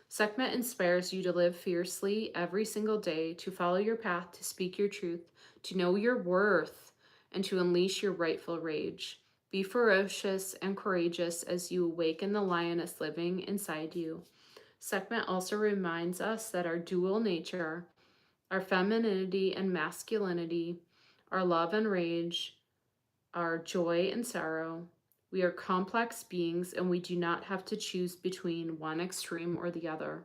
Sekhmet inspires you to live fiercely every single day, to follow your path, to speak your truth, to know your worth, and to unleash your rightful rage. Be ferocious and courageous as you awaken the lioness living inside you. Sekhmet also reminds us that our dual nature, our femininity and masculinity, our love and rage, our joy and sorrow, we are complex beings and we do not have to choose between one extreme or the other.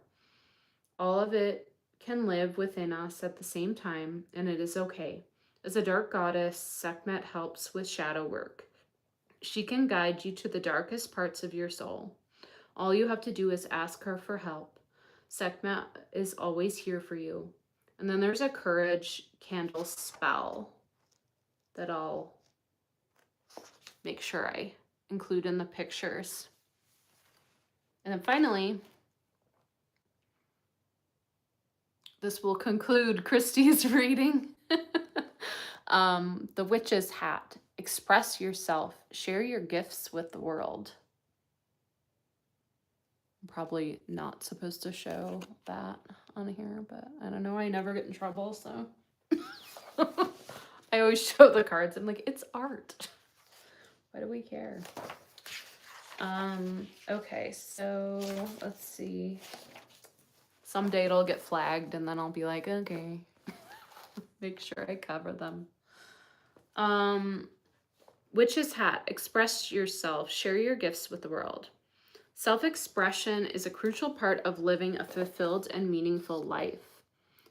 All of it can live within us at the same time, and it is okay. As a dark goddess, Sekhmet helps with shadow work. She can guide you to the darkest parts of your soul. All you have to do is ask her for help. Sekhmet is always here for you. And then there's a courage candle spell that I'll make sure I include in the pictures. And then finally, this will conclude Christy's reading. The Witch's Hat. Express yourself. Share your gifts with the world. I'm probably not supposed to show that on here, but I don't know. I never get in trouble, so. I always show the cards. I'm like, it's art. Why do we care? Okay, so let's see. Someday it'll get flagged and then I'll be like, okay. Make sure I cover them. Witch's Hat. Express yourself. Share your gifts with the world. Self-expression is a crucial part of living a fulfilled and meaningful life.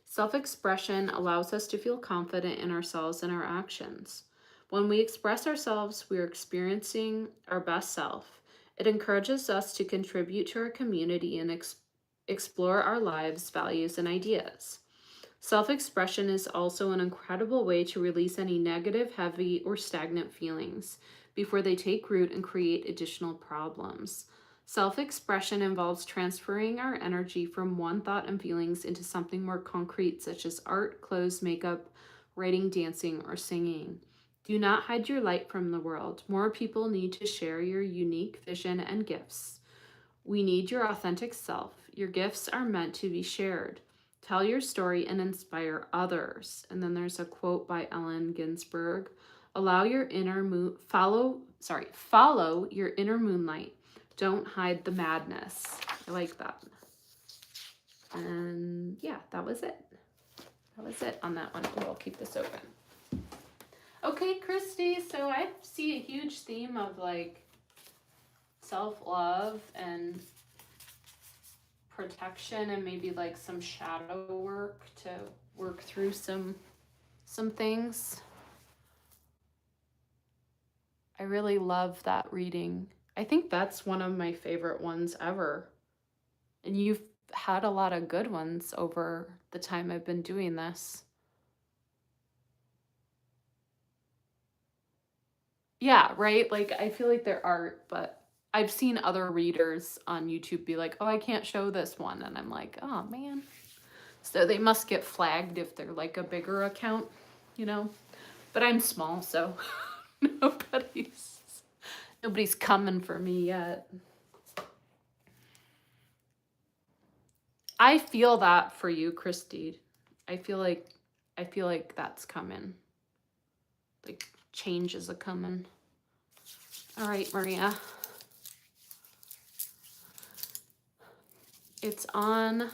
Self-expression allows us to feel confident in ourselves and our actions. When we express ourselves, we are experiencing our best self. It encourages us to contribute to our community and explore our lives, values, and ideas. Self-expression is also an incredible way to release any negative, heavy, or stagnant feelings before they take root and create additional problems. Self-expression involves transferring our energy from one thought and feelings into something more concrete, such as art, clothes, makeup, writing, dancing, or singing. Do not hide your light from the world. More people need to share your unique vision and gifts. We need your authentic self. Your gifts are meant to be shared. Tell your story and inspire others. And then there's a quote by Allen Ginsberg. Follow your inner moonlight. Don't hide the madness. I like that. And yeah, that was it. How is it on that one? Oh, I'll keep this open. Okay, Christy, so I see a huge theme of like self-love and protection and maybe like some shadow work to work through some things. I really love that reading. I think that's one of my favorite ones ever. And you've had a lot of good ones over the time I've been doing this. Yeah, right? Like, I feel like they're art, but I've seen other readers on YouTube be like, oh, I can't show this one. And I'm like, oh, man. So they must get flagged if they're like a bigger account, you know? But I'm small, so nobody's coming for me yet. I feel that for you, Christy. I feel like that's coming. Like change is a coming. All right, Maria. It's on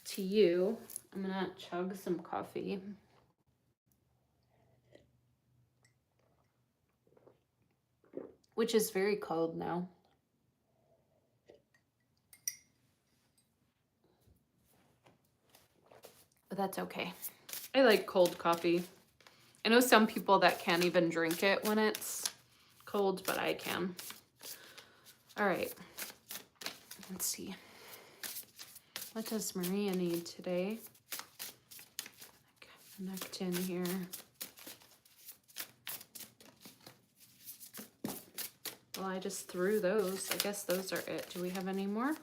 to you. I'm gonna chug some coffee. Which is very cold now. But that's okay. I like cold coffee. I know some people that can't even drink it when it's cold, but I can. All right. Let's see. What does Maria need today? Connect in here. Well, I just threw those. I guess those are it. Do we have any more?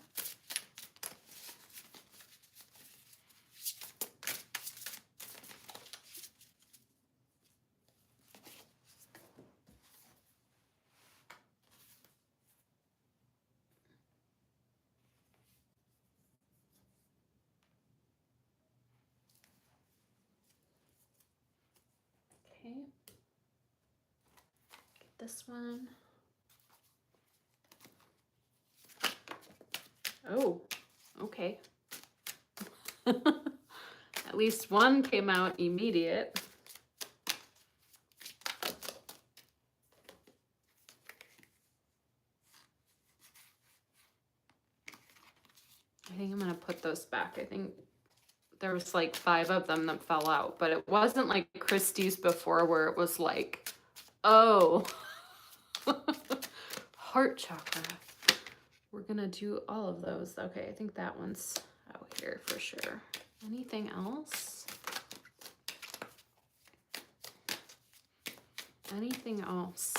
Okay. Get this one. Oh, okay. At least one came out immediate. I think I'm gonna put those back. I think there was like 5 of them that fell out, but it wasn't like Christie's before where it was like, oh, heart chakra. We're gonna do all of those. Okay, I think that one's out here for sure. Anything else? Anything else?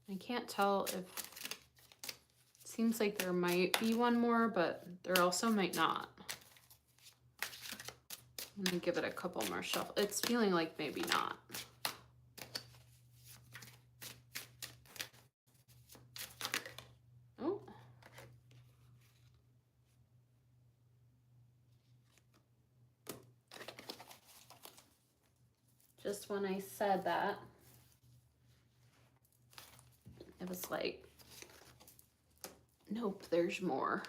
I can't tell if, seems like there might be one more, but there also might not. I'm gonna give it a couple more shuffle. It's feeling like maybe not. Oh. Just when I said that, it was like, nope, there's more.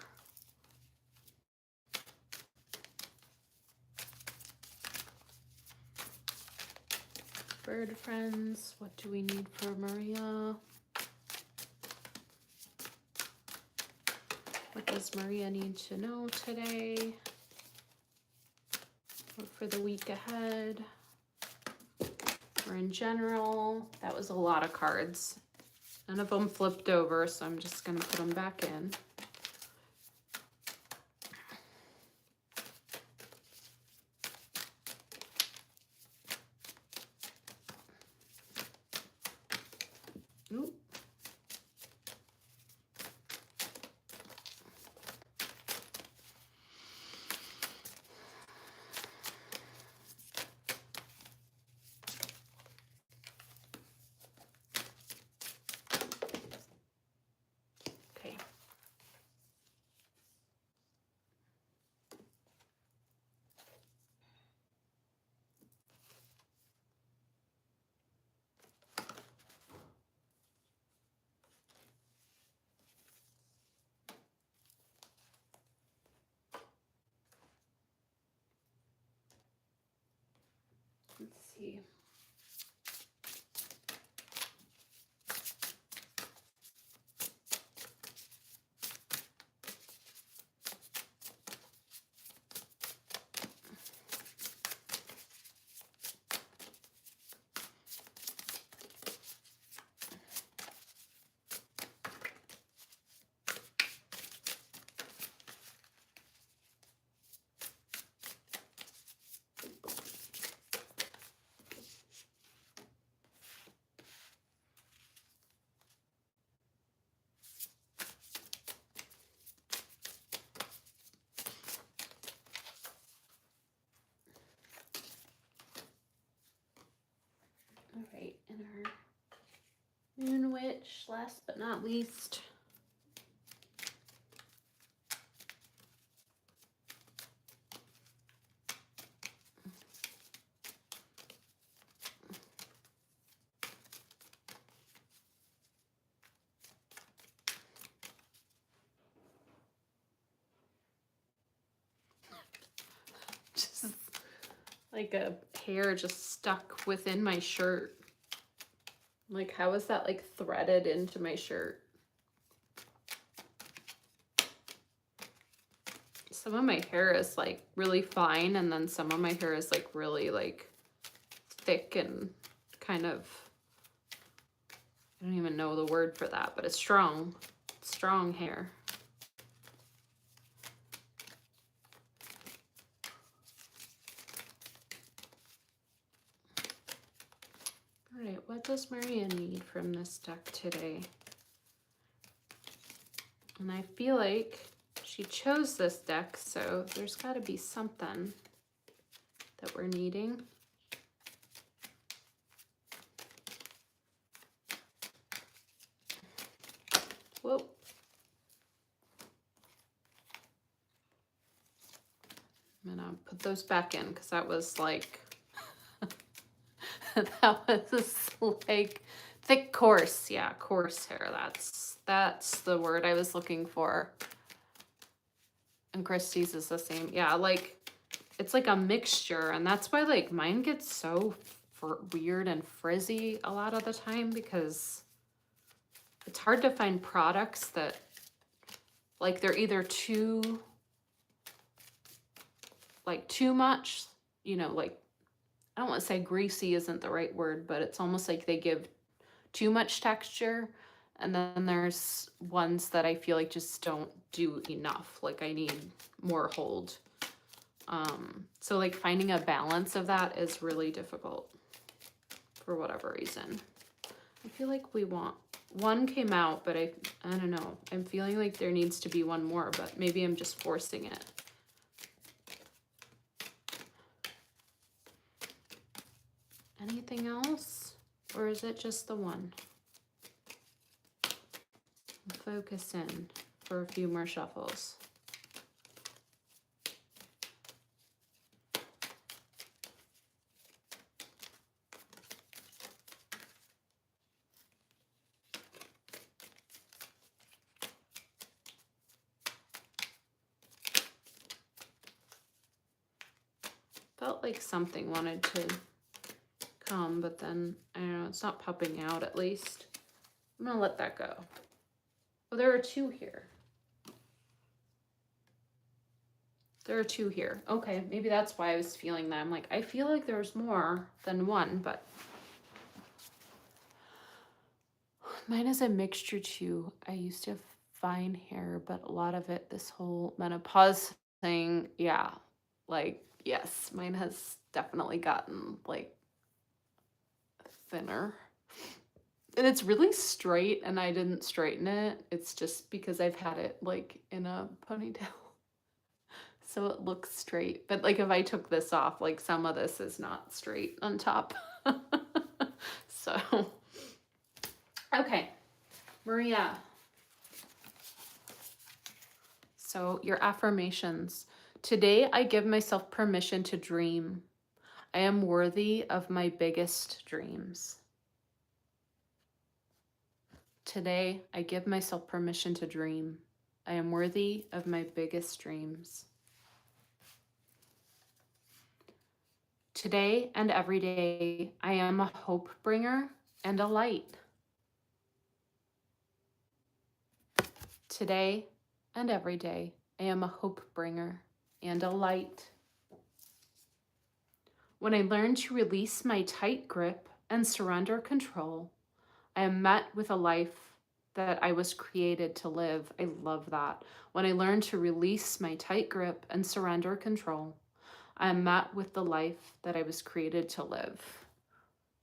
Bird friends, what do we need for Maria? What does Maria need to know today? Or for the week ahead? Or in general? That was a lot of cards. None of them flipped over, so I'm just gonna put them back in. Oop. Okay. see. All right, and our Moon Witch, last but not least. Just like a hair just stuck within my shirt. Like, how is that like threaded into my shirt? Some of my hair is like really fine, and then some of my hair is like really like thick and kind of, I don't even know the word for that, but it's strong hair. All right, what does Maria need from this deck today? And I feel like she chose this deck, so there's got to be something that we're needing. Whoa. I'm gonna put those back in because that was like, that was like thick, coarse. Yeah, coarse hair. That's the word I was looking for. And Christie's is the same. Yeah, like it's like a mixture, and that's why like mine gets so weird and frizzy a lot of the time, because it's hard to find products that like they're either too much, you know, like I don't want to say greasy isn't the right word, but it's almost like they give too much texture. And then there's ones that I feel like just don't do enough. Like I need more hold. So like finding a balance of that is really difficult for whatever reason. I feel like we want, one came out, but I don't know. I'm feeling like there needs to be one more, but maybe I'm just forcing it. Anything else? Or is it just the one? Focus in for a few more shuffles. Felt like something wanted to come, but then, I don't know, it's not popping out at least. I'm gonna let that go. Oh, there are two here. There are two here. Okay, maybe that's why I was feeling that. I'm like, I feel like there's more than one, but mine is a mixture too. I used to have fine hair, but a lot of it, this whole menopause thing, yeah, like, yes, mine has definitely gotten like thinner. And it's really straight, and I didn't straighten it. It's just because I've had it like in a ponytail. So it looks straight. But like if I took this off, like some of this is not straight on top. So, okay, Maria. So your affirmations. Today I give myself permission to dream. I am worthy of my biggest dreams. Today I give myself permission to dream. I am worthy of my biggest dreams. Today and every day, I am a hope bringer and a light. Today and every day, I am a hope bringer and a light. When I learn to release my tight grip and surrender control, I am met with a life that I was created to live. I love that. When I learn to release my tight grip and surrender control, I am met with the life that I was created to live.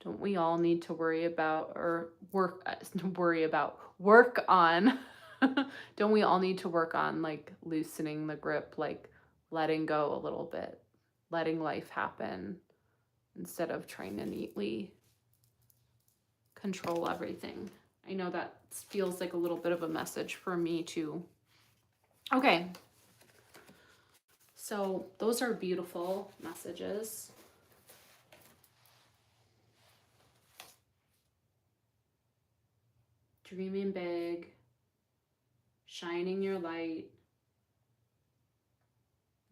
Don't we all need to worry about or work on don't we all need to work on like loosening the grip, like letting go a little bit, letting life happen instead of trying to neatly control everything. I know that feels like a little bit of a message for me too. Okay. So those are beautiful messages. Dreaming big, shining your light,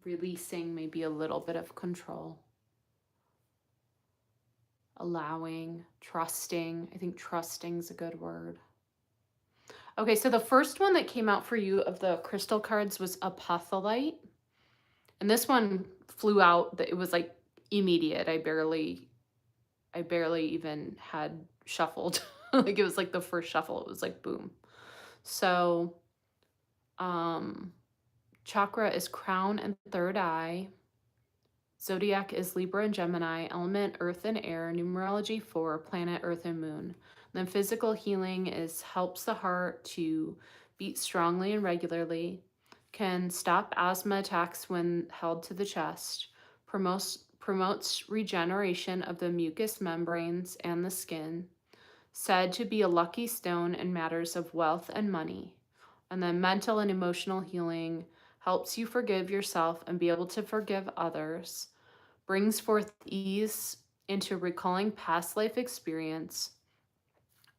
releasing maybe a little bit of control, allowing, trusting. I think trusting is a good word. Okay, so the first one that came out for you of the crystal cards was Apotholite. And this one flew out, it was like immediate. I barely even had shuffled. Like it was like the first shuffle, it was like boom. So chakra is crown and third eye. Zodiac is Libra and Gemini, element earth and air, numerology 4, planet earth and moon. Then physical healing is helps the heart to beat strongly and regularly, can stop asthma attacks when held to the chest, promotes regeneration of the mucous membranes and the skin, said to be a lucky stone in matters of wealth and money. And then mental and emotional healing helps you forgive yourself and be able to forgive others, brings forth ease into recalling past life experience,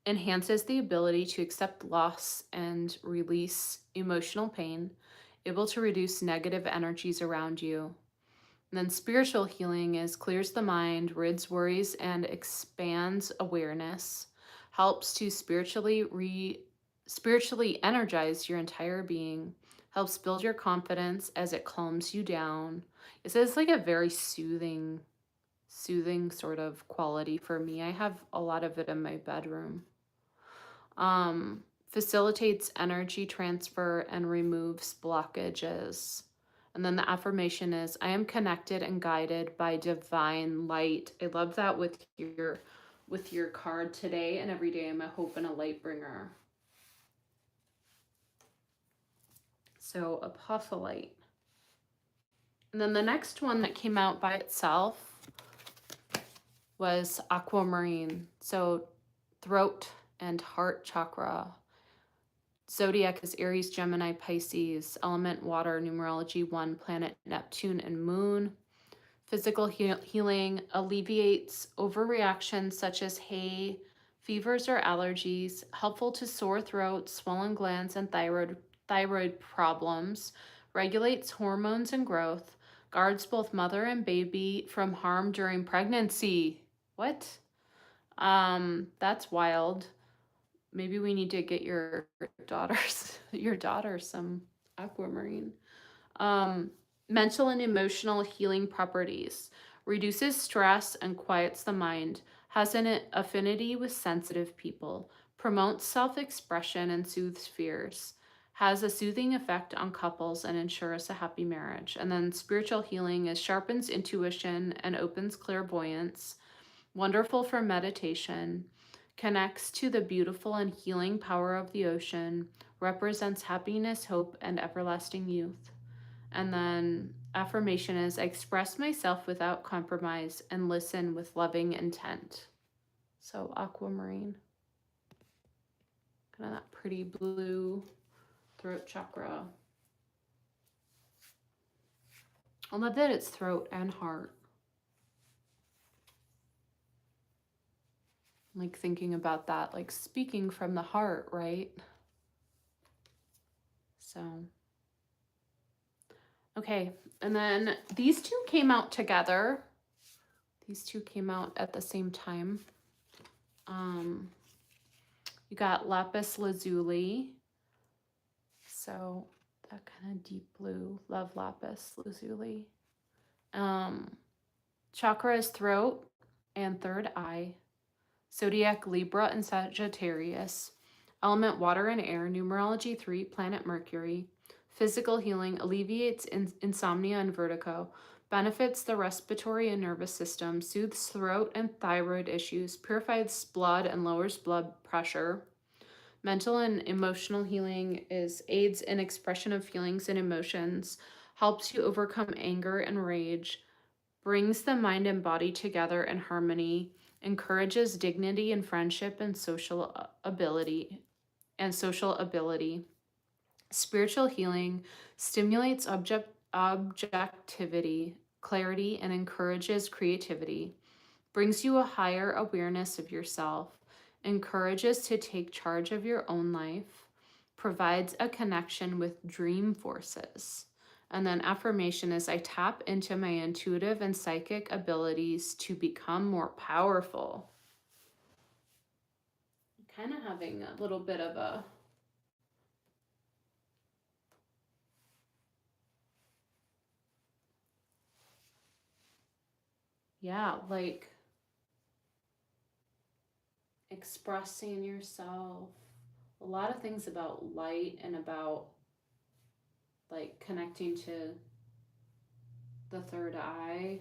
enhances the ability to accept loss and release emotional pain, able to reduce negative energies around you. And then spiritual healing is clears the mind, rids worries, and expands awareness, helps to spiritually energize your entire being, helps build your confidence as it calms you down. It says like a very soothing sort of quality for me. I have a lot of it in my bedroom. Facilitates energy transfer and removes blockages. And then the affirmation is, I am connected and guided by divine light. I love that with your card today and every day. I'm a hope and a light bringer. So Apotholite. And then the next one that came out by itself was Aquamarine. So throat and heart chakra. Zodiac is Aries, Gemini, Pisces, element water, numerology 1, planet Neptune and moon. Physical healing alleviates overreactions such as hay, fevers or allergies, helpful to sore throats, swollen glands, and thyroid problems, regulates hormones and growth, guards both mother and baby from harm during pregnancy. What? That's wild. Maybe we need to get your daughter some Aquamarine. Mental and emotional healing properties. Reduces stress and quiets the mind. Has an affinity with sensitive people. Promotes self-expression and soothes fears. Has a soothing effect on couples and ensures a happy marriage. And then spiritual healing is sharpens intuition and opens clairvoyance. Wonderful for meditation. Connects to the beautiful and healing power of the ocean, represents happiness, hope, and everlasting youth. And then affirmation is, I express myself without compromise and listen with loving intent. So Aquamarine. Kind of that pretty blue throat chakra. I love that it's throat and heart. Like thinking about that, like speaking from the heart, right? So, okay. And then these two came out together. These two came out at the same time. You got lapis lazuli. So that kind of deep blue. Love lapis lazuli. Chakra is throat and third eye. Zodiac Libra and Sagittarius. Element water and air. Numerology 3. Planet Mercury. Physical healing alleviates insomnia and vertigo. Benefits the respiratory and nervous system. Soothes throat and thyroid issues. Purifies blood and lowers blood pressure. Mental and emotional healing is aids in expression of feelings and emotions. Helps you overcome anger and rage. Brings the mind and body together in harmony. Encourages dignity and friendship and social ability. Spiritual healing stimulates objectivity, clarity, and encourages creativity. Brings you a higher awareness of yourself. Encourages to take charge of your own life. Provides a connection with dream forces. And then affirmation is I tap into my intuitive and psychic abilities to become more powerful. Kind of having a little bit of a like expressing yourself. A lot of things about light and about like connecting to the third eye,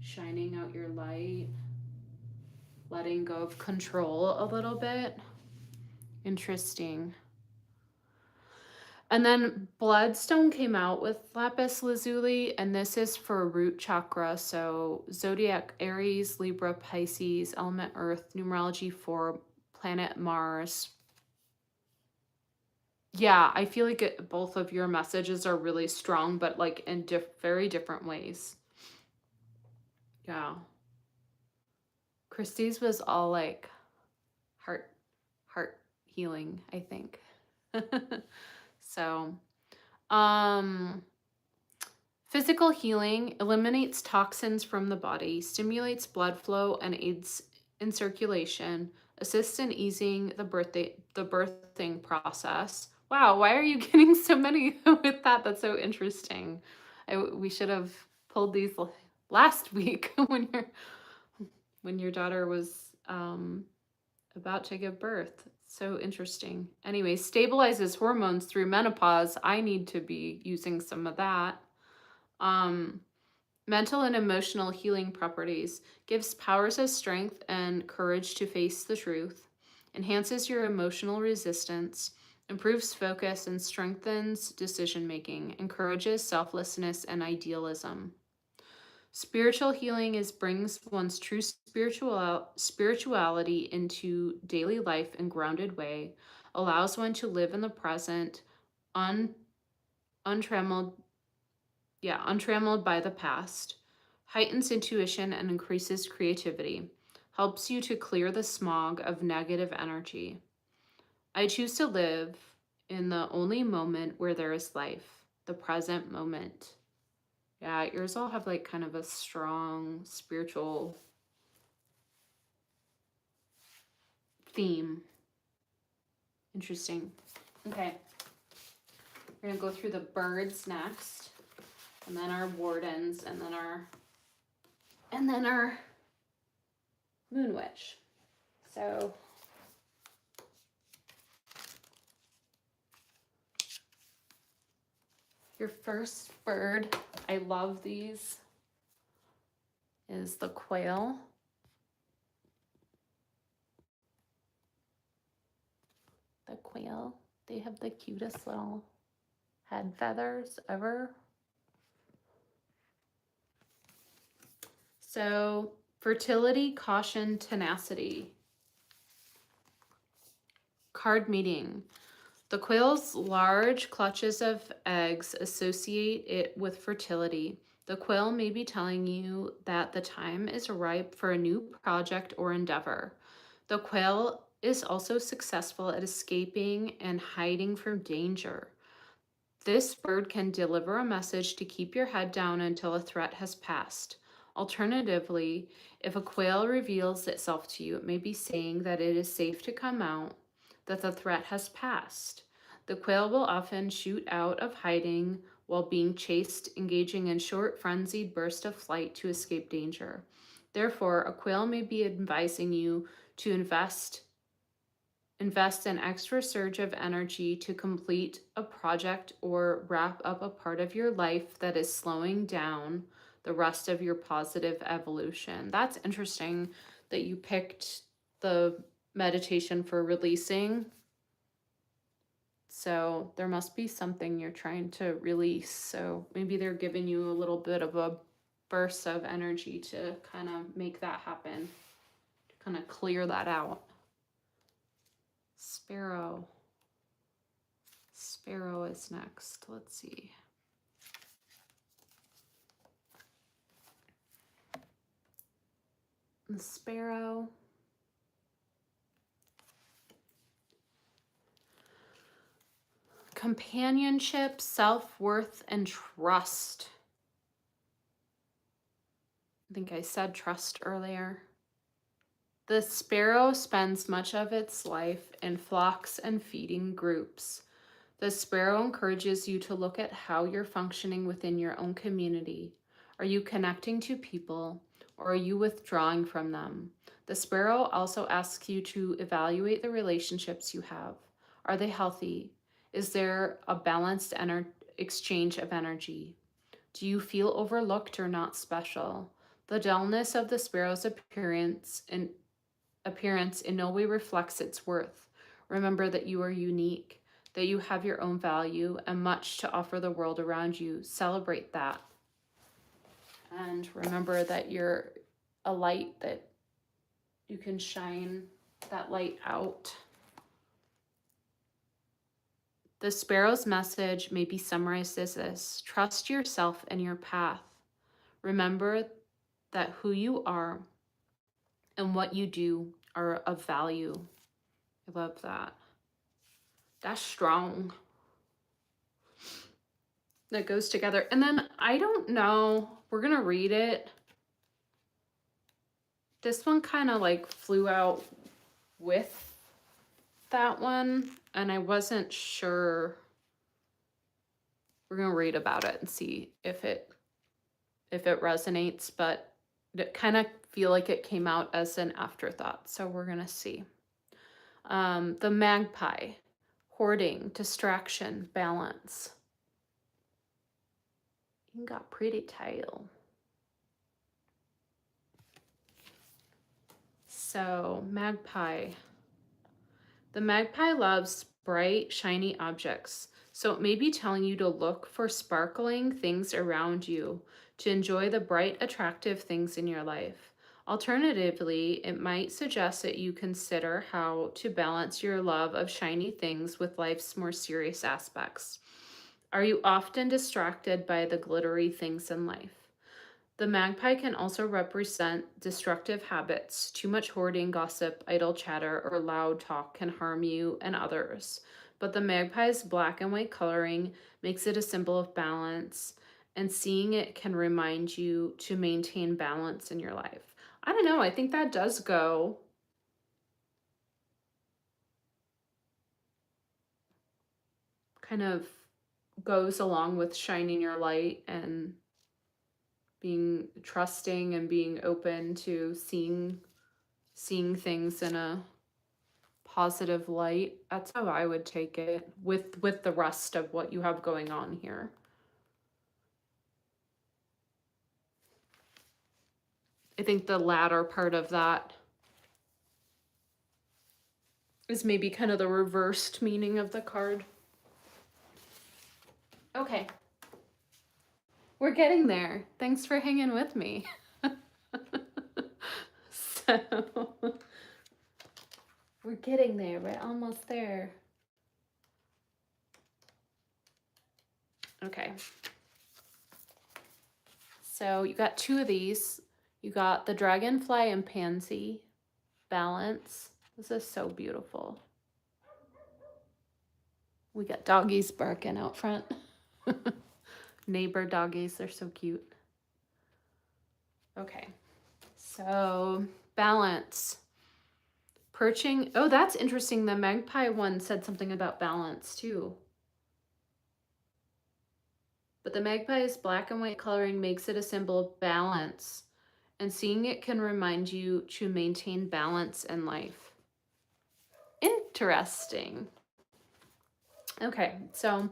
shining out your light, letting go of control a little bit. Interesting. And then Bloodstone came out with lapis lazuli, and this is for root chakra. So zodiac Aries, Libra, Pisces, element Earth, numerology 4, planet Mars. Yeah, I feel like both of your messages are really strong, but like in very different ways. Yeah. Christie's was all like heart healing, I think. So, physical healing eliminates toxins from the body, stimulates blood flow, and aids in circulation, assists in easing the birthing process. Wow, why are you getting so many with that? That's so interesting. We should have pulled these last week when your daughter was about to give birth. So interesting. Anyway, stabilizes hormones through menopause. I need to be using some of that. Mental and emotional healing properties. Gives powers of strength and courage to face the truth. Enhances your emotional resistance. Improves focus and strengthens decision making. Encourages selflessness and idealism. Spiritual healing brings one's true spirituality into daily life in grounded way, allows one to live in the present, untrammeled by the past, heightens intuition and increases creativity, helps you to clear the smog of negative energy. I choose to live in the only moment where there is life, the present moment. Yeah, yours all have like kind of a strong spiritual theme. Interesting. Okay. We're going to go through the birds next, and then our wardens, and then our moon witch. So your first bird, I love these, is the quail. The quail, they have the cutest little head feathers ever. So fertility, caution, tenacity. Card meeting. The quail's large clutches of eggs associate it with fertility. The quail may be telling you that the time is ripe for a new project or endeavor. The quail is also successful at escaping and hiding from danger. This bird can deliver a message to keep your head down until a threat has passed. Alternatively, if a quail reveals itself to you, it may be saying that it is safe to come out, that the threat has passed. The quail will often shoot out of hiding while being chased, engaging in short, frenzied bursts of flight to escape danger. Therefore, a quail may be advising you to invest an extra surge of energy to complete a project or wrap up a part of your life that is slowing down the rest of your positive evolution. That's interesting that you picked the meditation for releasing. So there must be something you're trying to release. So maybe they're giving you a little bit of a burst of energy to kind of make that happen, to kind of clear that out. Sparrow. Sparrow is next. Let's see. The sparrow. Companionship, self-worth, and trust. I think I said trust earlier. The sparrow spends much of its life in flocks and feeding groups. The sparrow encourages you to look at how you're functioning within your own community. Are you connecting to people, or are you withdrawing from them? The sparrow also asks you to evaluate the relationships you have. Are they healthy? Is there a balanced exchange of energy? Do you feel overlooked or not special? The dullness of the sparrow's appearance in no way reflects its worth. Remember that you are unique, that you have your own value and much to offer the world around you. Celebrate that. And remember that you're a light, that you can shine that light out. The sparrow's message may be summarized as this: trust yourself and your path. Remember that who you are and what you do are of value. I love that. That's strong. That goes together. And then I don't know, we're going to read it. This one kind of like flew out with that one, and I wasn't sure. We're going to read about it and see if it resonates, but it kind of feel like it came out as an afterthought. So we're going to see. The magpie, hoarding, distraction, balance. You got pretty tail. So magpie. The magpie loves bright, shiny objects. So it may be telling you to look for sparkling things around you, to enjoy the bright, attractive things in your life. Alternatively, it might suggest that you consider how to balance your love of shiny things with life's more serious aspects. Are you often distracted by the glittery things in life? The magpie can also represent destructive habits. Too much hoarding, gossip, idle chatter, or loud talk can harm you and others. But the magpie's black and white coloring makes it a symbol of balance, and seeing it can remind you to maintain balance in your life. I don't know, I think that does go kind of goes along with shining your light and being trusting and being open to seeing things in a positive light. That's how I would take it with the rest of what you have going on here. I think the latter part of that is maybe kind of the reversed meaning of the card. Okay. We're getting there. Thanks for hanging with me. So, we're getting there. We're almost there. Okay. So you got two of these. You got the dragonfly and pansy. Balance. This is so beautiful. We got doggies barking out front. Neighbor doggies, they're so cute. Okay, so balance. Perching. Oh, that's interesting. The magpie one said something about balance too. But the magpie's black and white coloring makes it a symbol of balance, and seeing it can remind you to maintain balance in life. Interesting. Okay, so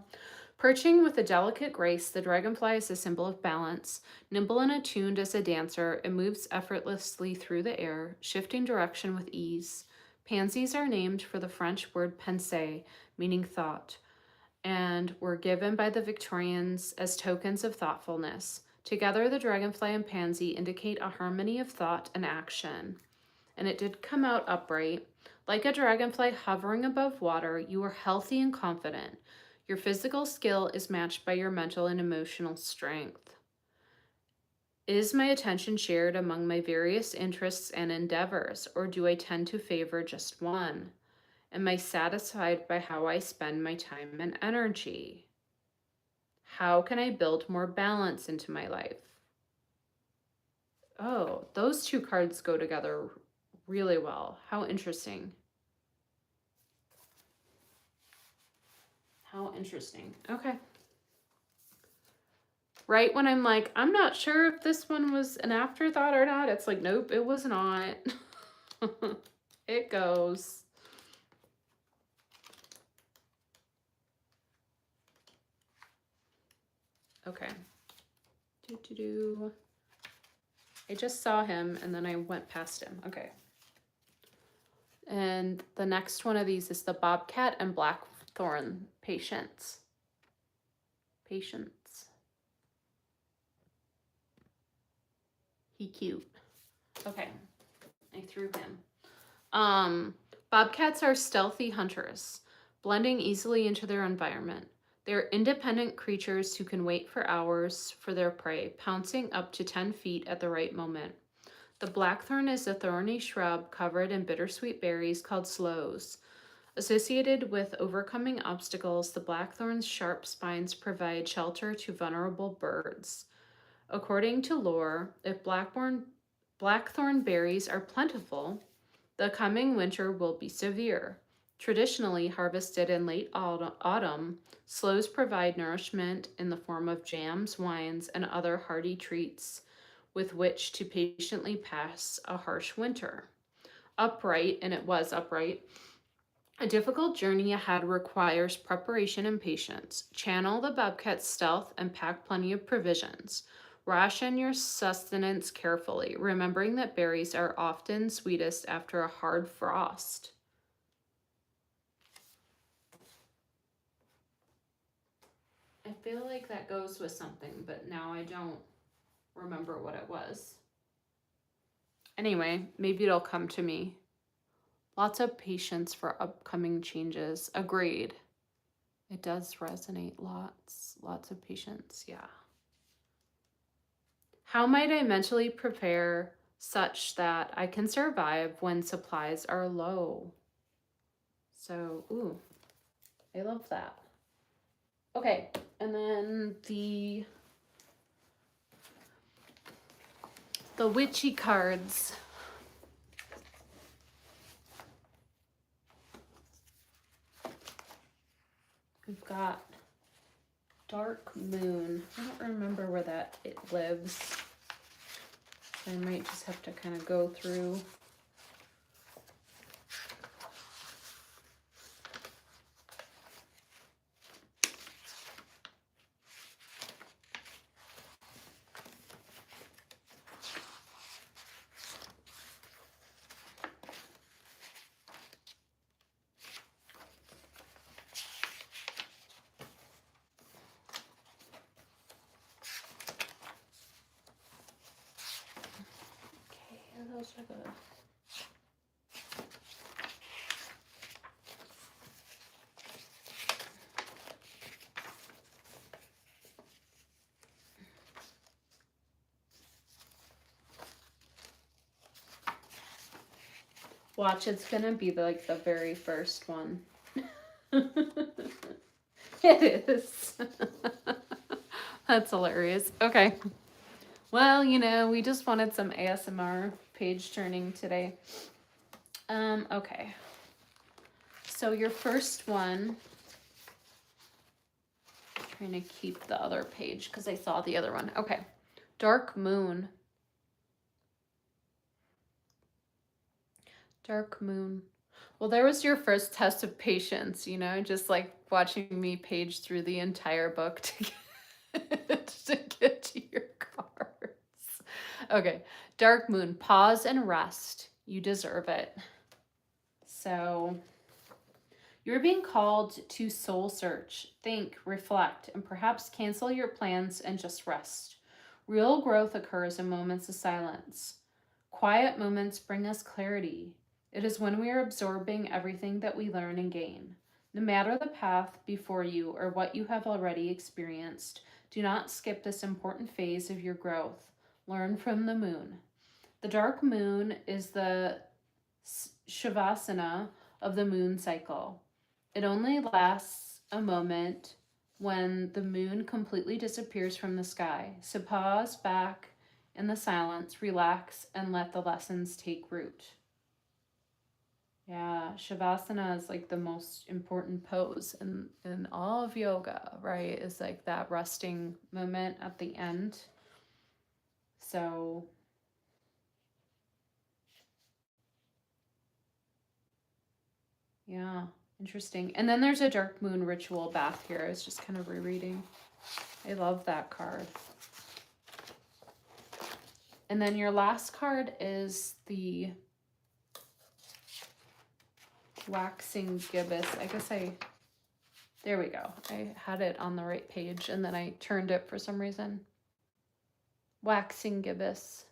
perching with a delicate grace, the dragonfly is a symbol of balance. Nimble and attuned as a dancer, it moves effortlessly through the air, shifting direction with ease. Pansies are named for the French word penser, meaning thought, and were given by the Victorians as tokens of thoughtfulness. Together, the dragonfly and pansy indicate a harmony of thought and action. And it did come out upright. Like a dragonfly hovering above water, you are healthy and confident. Your physical skill is matched by your mental and emotional strength. Is my attention shared among my various interests and endeavors, or do I tend to favor just one? Am I satisfied by how I spend my time and energy? How can I build more balance into my life? Oh, those two cards go together really well. How interesting. How interesting. Okay. Right when I'm like, I'm not sure if this one was an afterthought or not, it's like, nope, it was not. It goes. Okay. I just saw him and then I went past him. Okay. And the next one of these is the bobcat and blackthorn patience. Patience. He cute. Okay. I threw him. Bobcats are stealthy hunters, blending easily into their environment. They're independent creatures who can wait for hours for their prey, pouncing up to 10 feet at the right moment. The blackthorn is a thorny shrub covered in bittersweet berries called sloes. Associated with overcoming obstacles, the blackthorn's sharp spines provide shelter to vulnerable birds. According to lore, if blackthorn berries are plentiful, the coming winter will be severe. Traditionally harvested in late autumn, sloes provide nourishment in the form of jams, wines, and other hearty treats with which to patiently pass a harsh winter. Upright, and it was upright, a difficult journey ahead requires preparation and patience. Channel the bobcat's stealth and pack plenty of provisions. Ration your sustenance carefully, remembering that berries are often sweetest after a hard frost. I feel like that goes with something, but now I don't remember what it was. Anyway, maybe it'll come to me. Lots of patience for upcoming changes. Agreed. It does resonate. Lots of patience. Yeah. How might I mentally prepare such that I can survive when supplies are low? So, ooh, I love that. Okay, and then the witchy cards. We've got Dark Moon. I don't remember where it lives. I might just have to kind of go through. Those are the watch, it's gonna be like the very first one. It is. That's hilarious. Okay. Well, you know, we just wanted some ASMR page turning today. Okay. So your first one, I'm trying to keep the other page because I saw the other one. Okay. Dark Moon. Dark Moon. Well, there was your first test of patience, you know, just like watching me page through the entire book to get to your cards. Okay. Dark Moon. Pause and rest. You deserve it. So you're being called to soul search, think, reflect, and perhaps cancel your plans and just rest. Real growth occurs in moments of silence. Quiet moments bring us clarity. It is when we are absorbing everything that we learn and gain. No matter the path before you or what you have already experienced, do not skip this important phase of your growth. Learn from the moon. The dark moon is the Shavasana of the moon cycle. It only lasts a moment when the moon completely disappears from the sky. So pause back in the silence, relax, and let the lessons take root. Yeah, Shavasana is like the most important pose in all of yoga, right? Is like that resting moment at the end. So yeah, interesting. And then there's a dark moon ritual bath here. I was just kind of rereading. I love that card. And then your last card is the waxing gibbous. I guess there we go. I had it on the right page and then I turned it for some reason. Waxing gibbous.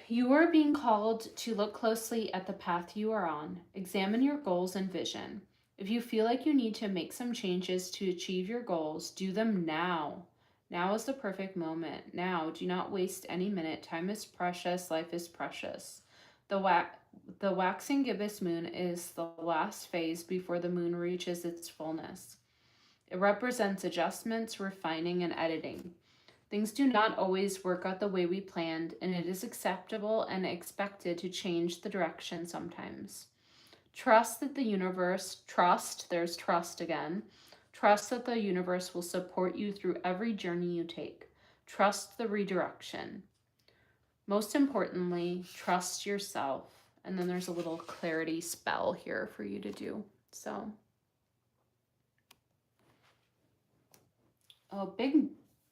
You are being called to look closely at the path you are on. Examine your goals and vision. If you feel like you need to make some changes to achieve your goals, do them now. Now is the perfect moment. Now, do not waste any minute. Time is precious. Life is precious. The waxing gibbous moon is the last phase before the moon reaches its fullness. It represents adjustments, refining, and editing. Things do not always work out the way we planned, and it is acceptable and expected to change the direction sometimes. Trust that the universe, there's trust again. Trust that the universe will support you through every journey you take. Trust the redirection. Most importantly, trust yourself. And then there's a little clarity spell here for you to do. So,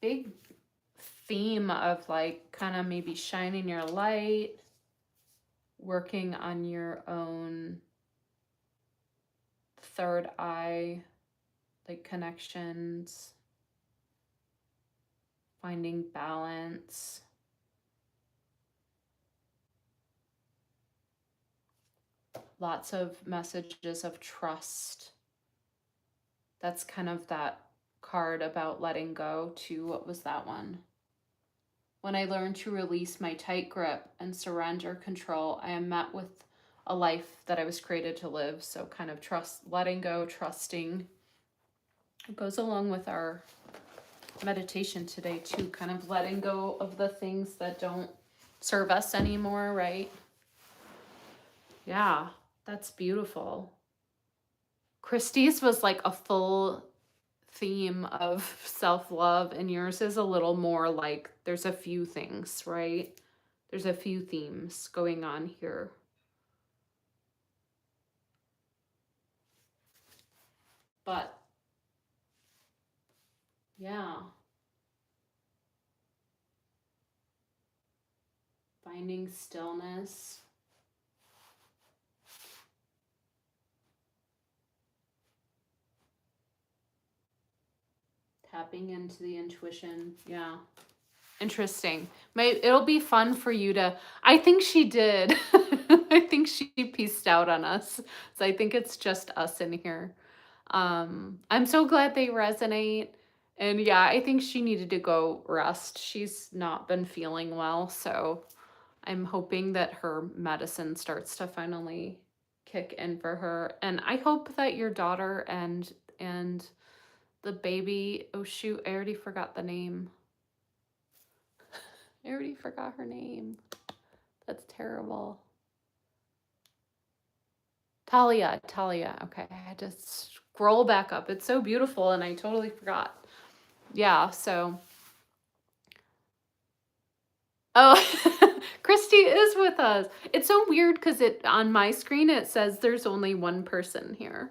big theme of like kind of maybe shining your light, working on your own third eye, like connections, finding balance. Lots of messages of trust. That's kind of that card about letting go too. What was that one? When I learn to release my tight grip and surrender control, I am met with a life that I was created to live. So kind of trust, letting go, trusting. It goes along with our meditation today too, kind of letting go of the things that don't serve us anymore, right? Yeah, that's beautiful. Christie's was like a full theme of self-love, and yours is a little more like there's a few things, right? There's a few themes going on here. But yeah, finding stillness. Tapping into the intuition. Yeah. Interesting. It'll be fun for you to, I think she did. I think she pieced out on us. So I think it's just us in here. I'm so glad they resonate. And yeah, I think she needed to go rest. She's not been feeling well. So I'm hoping that her medicine starts to finally kick in for her. And I hope that your daughter and the baby. Oh shoot, I already forgot the name. I already forgot her name. That's terrible. Talia. Okay, I had to scroll back up. It's so beautiful and I totally forgot. Yeah, so. Oh, Christy is with us. It's so weird because on my screen it says there's only one person here.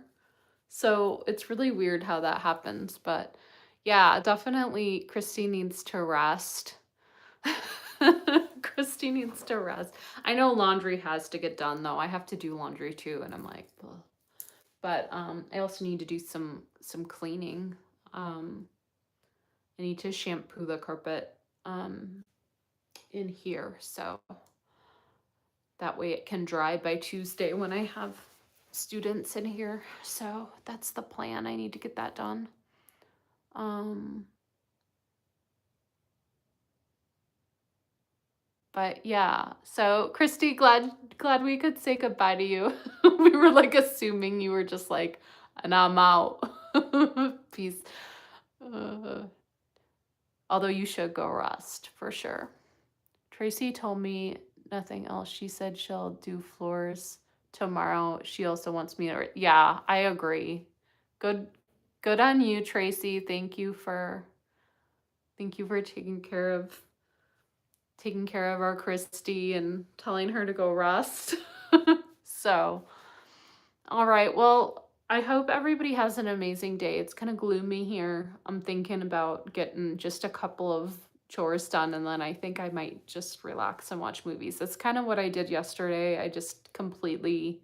So it's really weird how that happens. But yeah, definitely Christy needs to rest. Christy needs to rest. I know laundry has to get done though. I have to do laundry too, and I'm like, ugh. But I also need to do some cleaning. I need to shampoo the carpet in here, so that way it can dry by Tuesday when I have students in here. So that's the plan. I need to get that done. But yeah, so Christy, glad we could say goodbye to you. We were like assuming you were just like, and I'm out. Peace. Although you should go rest for sure. Tracy told me nothing else. She said she'll do floors tomorrow. She also wants me to. Yeah, I agree. Good on you, Tracy. Thank you for taking care of our Christy and telling her to go rest. So, all right. Well, I hope everybody has an amazing day. It's kind of gloomy here. I'm thinking about getting just a couple of chores done, and then I think I might just relax and watch movies. That's kind of what I did yesterday. I just completely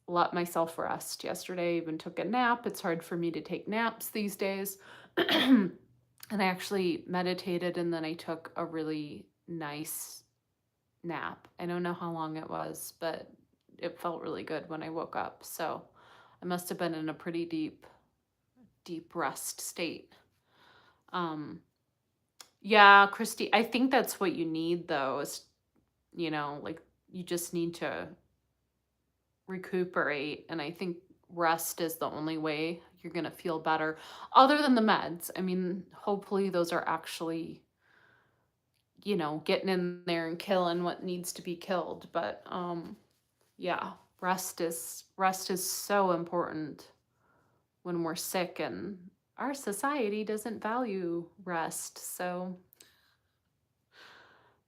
let myself rest yesterday. I even took a nap. It's hard for me to take naps these days. And I actually meditated, and then I took a really nice nap. I don't know how long it was, but it felt really good when I woke up. So I must have been in a pretty deep rest state. Yeah, Christy, I think that's what you need though, is, like you just need to recuperate. And I think rest is the only way you're going to feel better, other than the meds. I mean, hopefully those are actually, getting in there and killing what needs to be killed. But yeah, rest is so important when we're sick, and our society doesn't value rest. So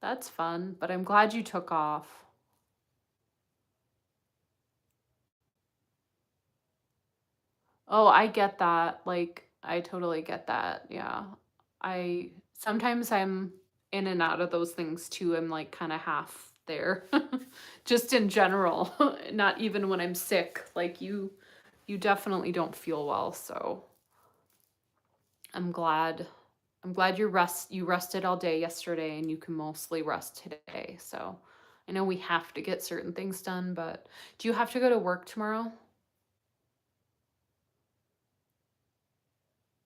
that's fun, but I'm glad you took off. Oh, I get that. Like, I totally get that. Yeah. Sometimes I'm in and out of those things too. I'm like kind of half there. Just in general, not even when I'm sick. Like you definitely don't feel well, so I'm glad you rested all day yesterday and you can mostly rest today. So I know we have to get certain things done, but do you have to go to work tomorrow?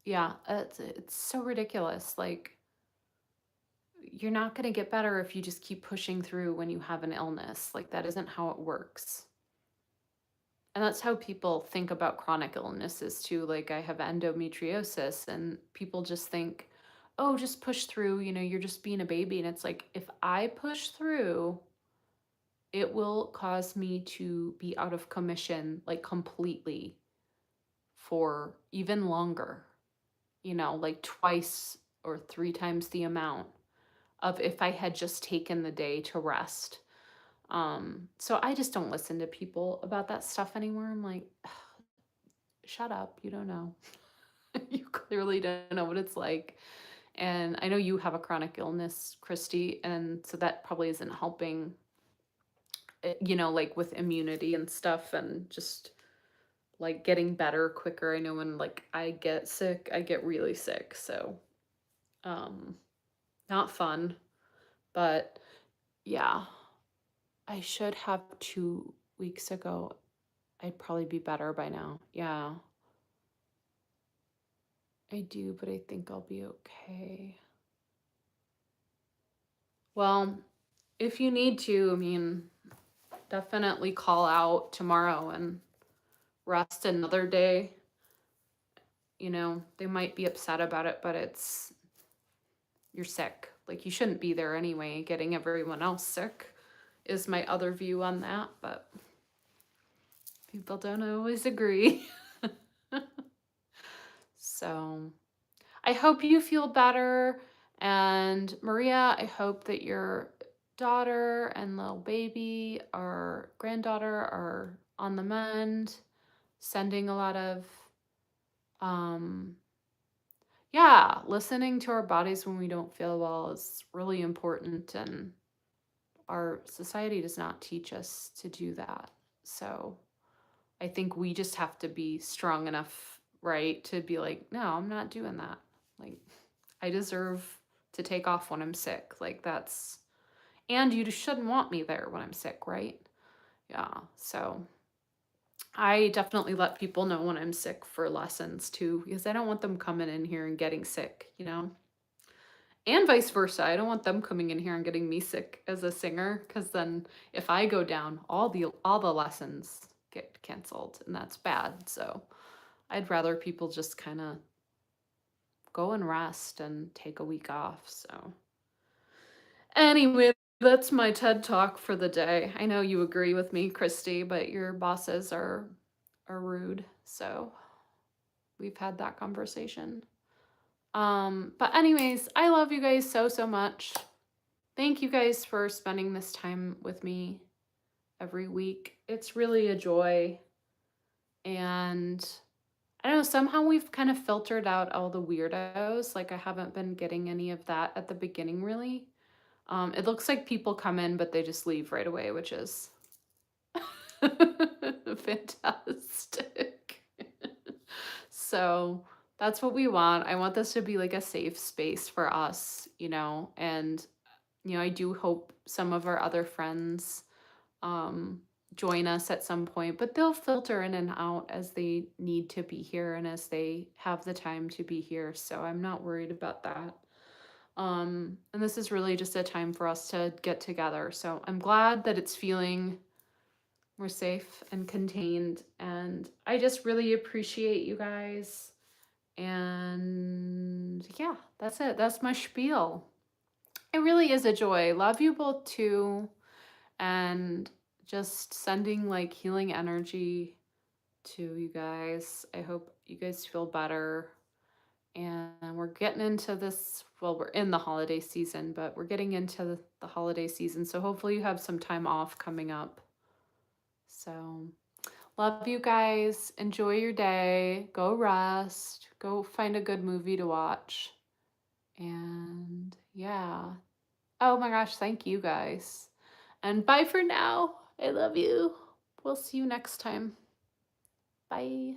Yeah, it's so ridiculous. Like, you're not going to get better if you just keep pushing through when you have an illness. Like, that isn't how it works. And that's how people think about chronic illnesses too. Like, I have endometriosis, and people just think, oh, just push through, you're just being a baby. And it's like, if I push through, it will cause me to be out of commission, like completely, for even longer, like twice or 3 times the amount of if I had just taken the day to rest. So I just don't listen to people about that stuff anymore. I'm like, shut up. You don't know. You clearly don't know what it's like. And I know you have a chronic illness, Christy, and so that probably isn't helping, like with immunity and stuff, and just like getting better quicker. I know when like I get sick, I get really sick. So, not fun, but yeah, I should have 2 weeks ago. I'd probably be better by now. Yeah, I do, but I think I'll be okay. Well, if you need to, I mean, definitely call out tomorrow and rest another day. you know, they might be upset about it, but you're sick. Like, you shouldn't be there anyway. Getting everyone else sick is my other view on that, but people don't always agree. So I hope you feel better. And Maria, I hope that your daughter and little baby or granddaughter are on the mend. Sending a lot of, um, yeah, listening to our bodies when we don't feel well is really important. And our society does not teach us to do that. So I think we just have to be strong enough, right, to be like, no, I'm not doing that. Like, I deserve to take off when I'm sick. Like, that's, and you just shouldn't want me there when I'm sick, right? Yeah. So I definitely let people know when I'm sick for lessons too, because I don't want them coming in here and getting sick, you know? And vice versa. I don't want them coming in here and getting me sick as a singer, because then if I go down, all the lessons get canceled, and that's bad. So I'd rather people just kind of go and rest and take a week off. So anyway, that's my TED talk for the day. I know you agree with me, Christy, but your bosses are rude. So we've had that conversation. But anyways, I love you guys so, so much. Thank you guys for spending this time with me every week. It's really a joy. And I don't know, somehow we've kind of filtered out all the weirdos. Like, I haven't been getting any of that at the beginning, really. It looks like people come in, but they just leave right away, which is fantastic. So that's what we want. I want this to be like a safe space for us, you know, and, you know, I do hope some of our other friends join us at some point, but they'll filter in and out as they need to be here and as they have the time to be here. So I'm not worried about that. And this is really just a time for us to get together. So I'm glad that it's feeling more safe and contained. And I just really appreciate you guys. And yeah, that's it. That's my spiel. It really is a joy. Love you both too. And just sending like healing energy to you guys. I hope you guys feel better. And we're getting into this, well, we're in the holiday season, but we're getting into the holiday season. So hopefully you have some time off coming up. So love you guys. Enjoy your day. Go rest. Go find a good movie to watch. And yeah. Oh my gosh, thank you guys. And bye for now. I love you. We'll see you next time. Bye.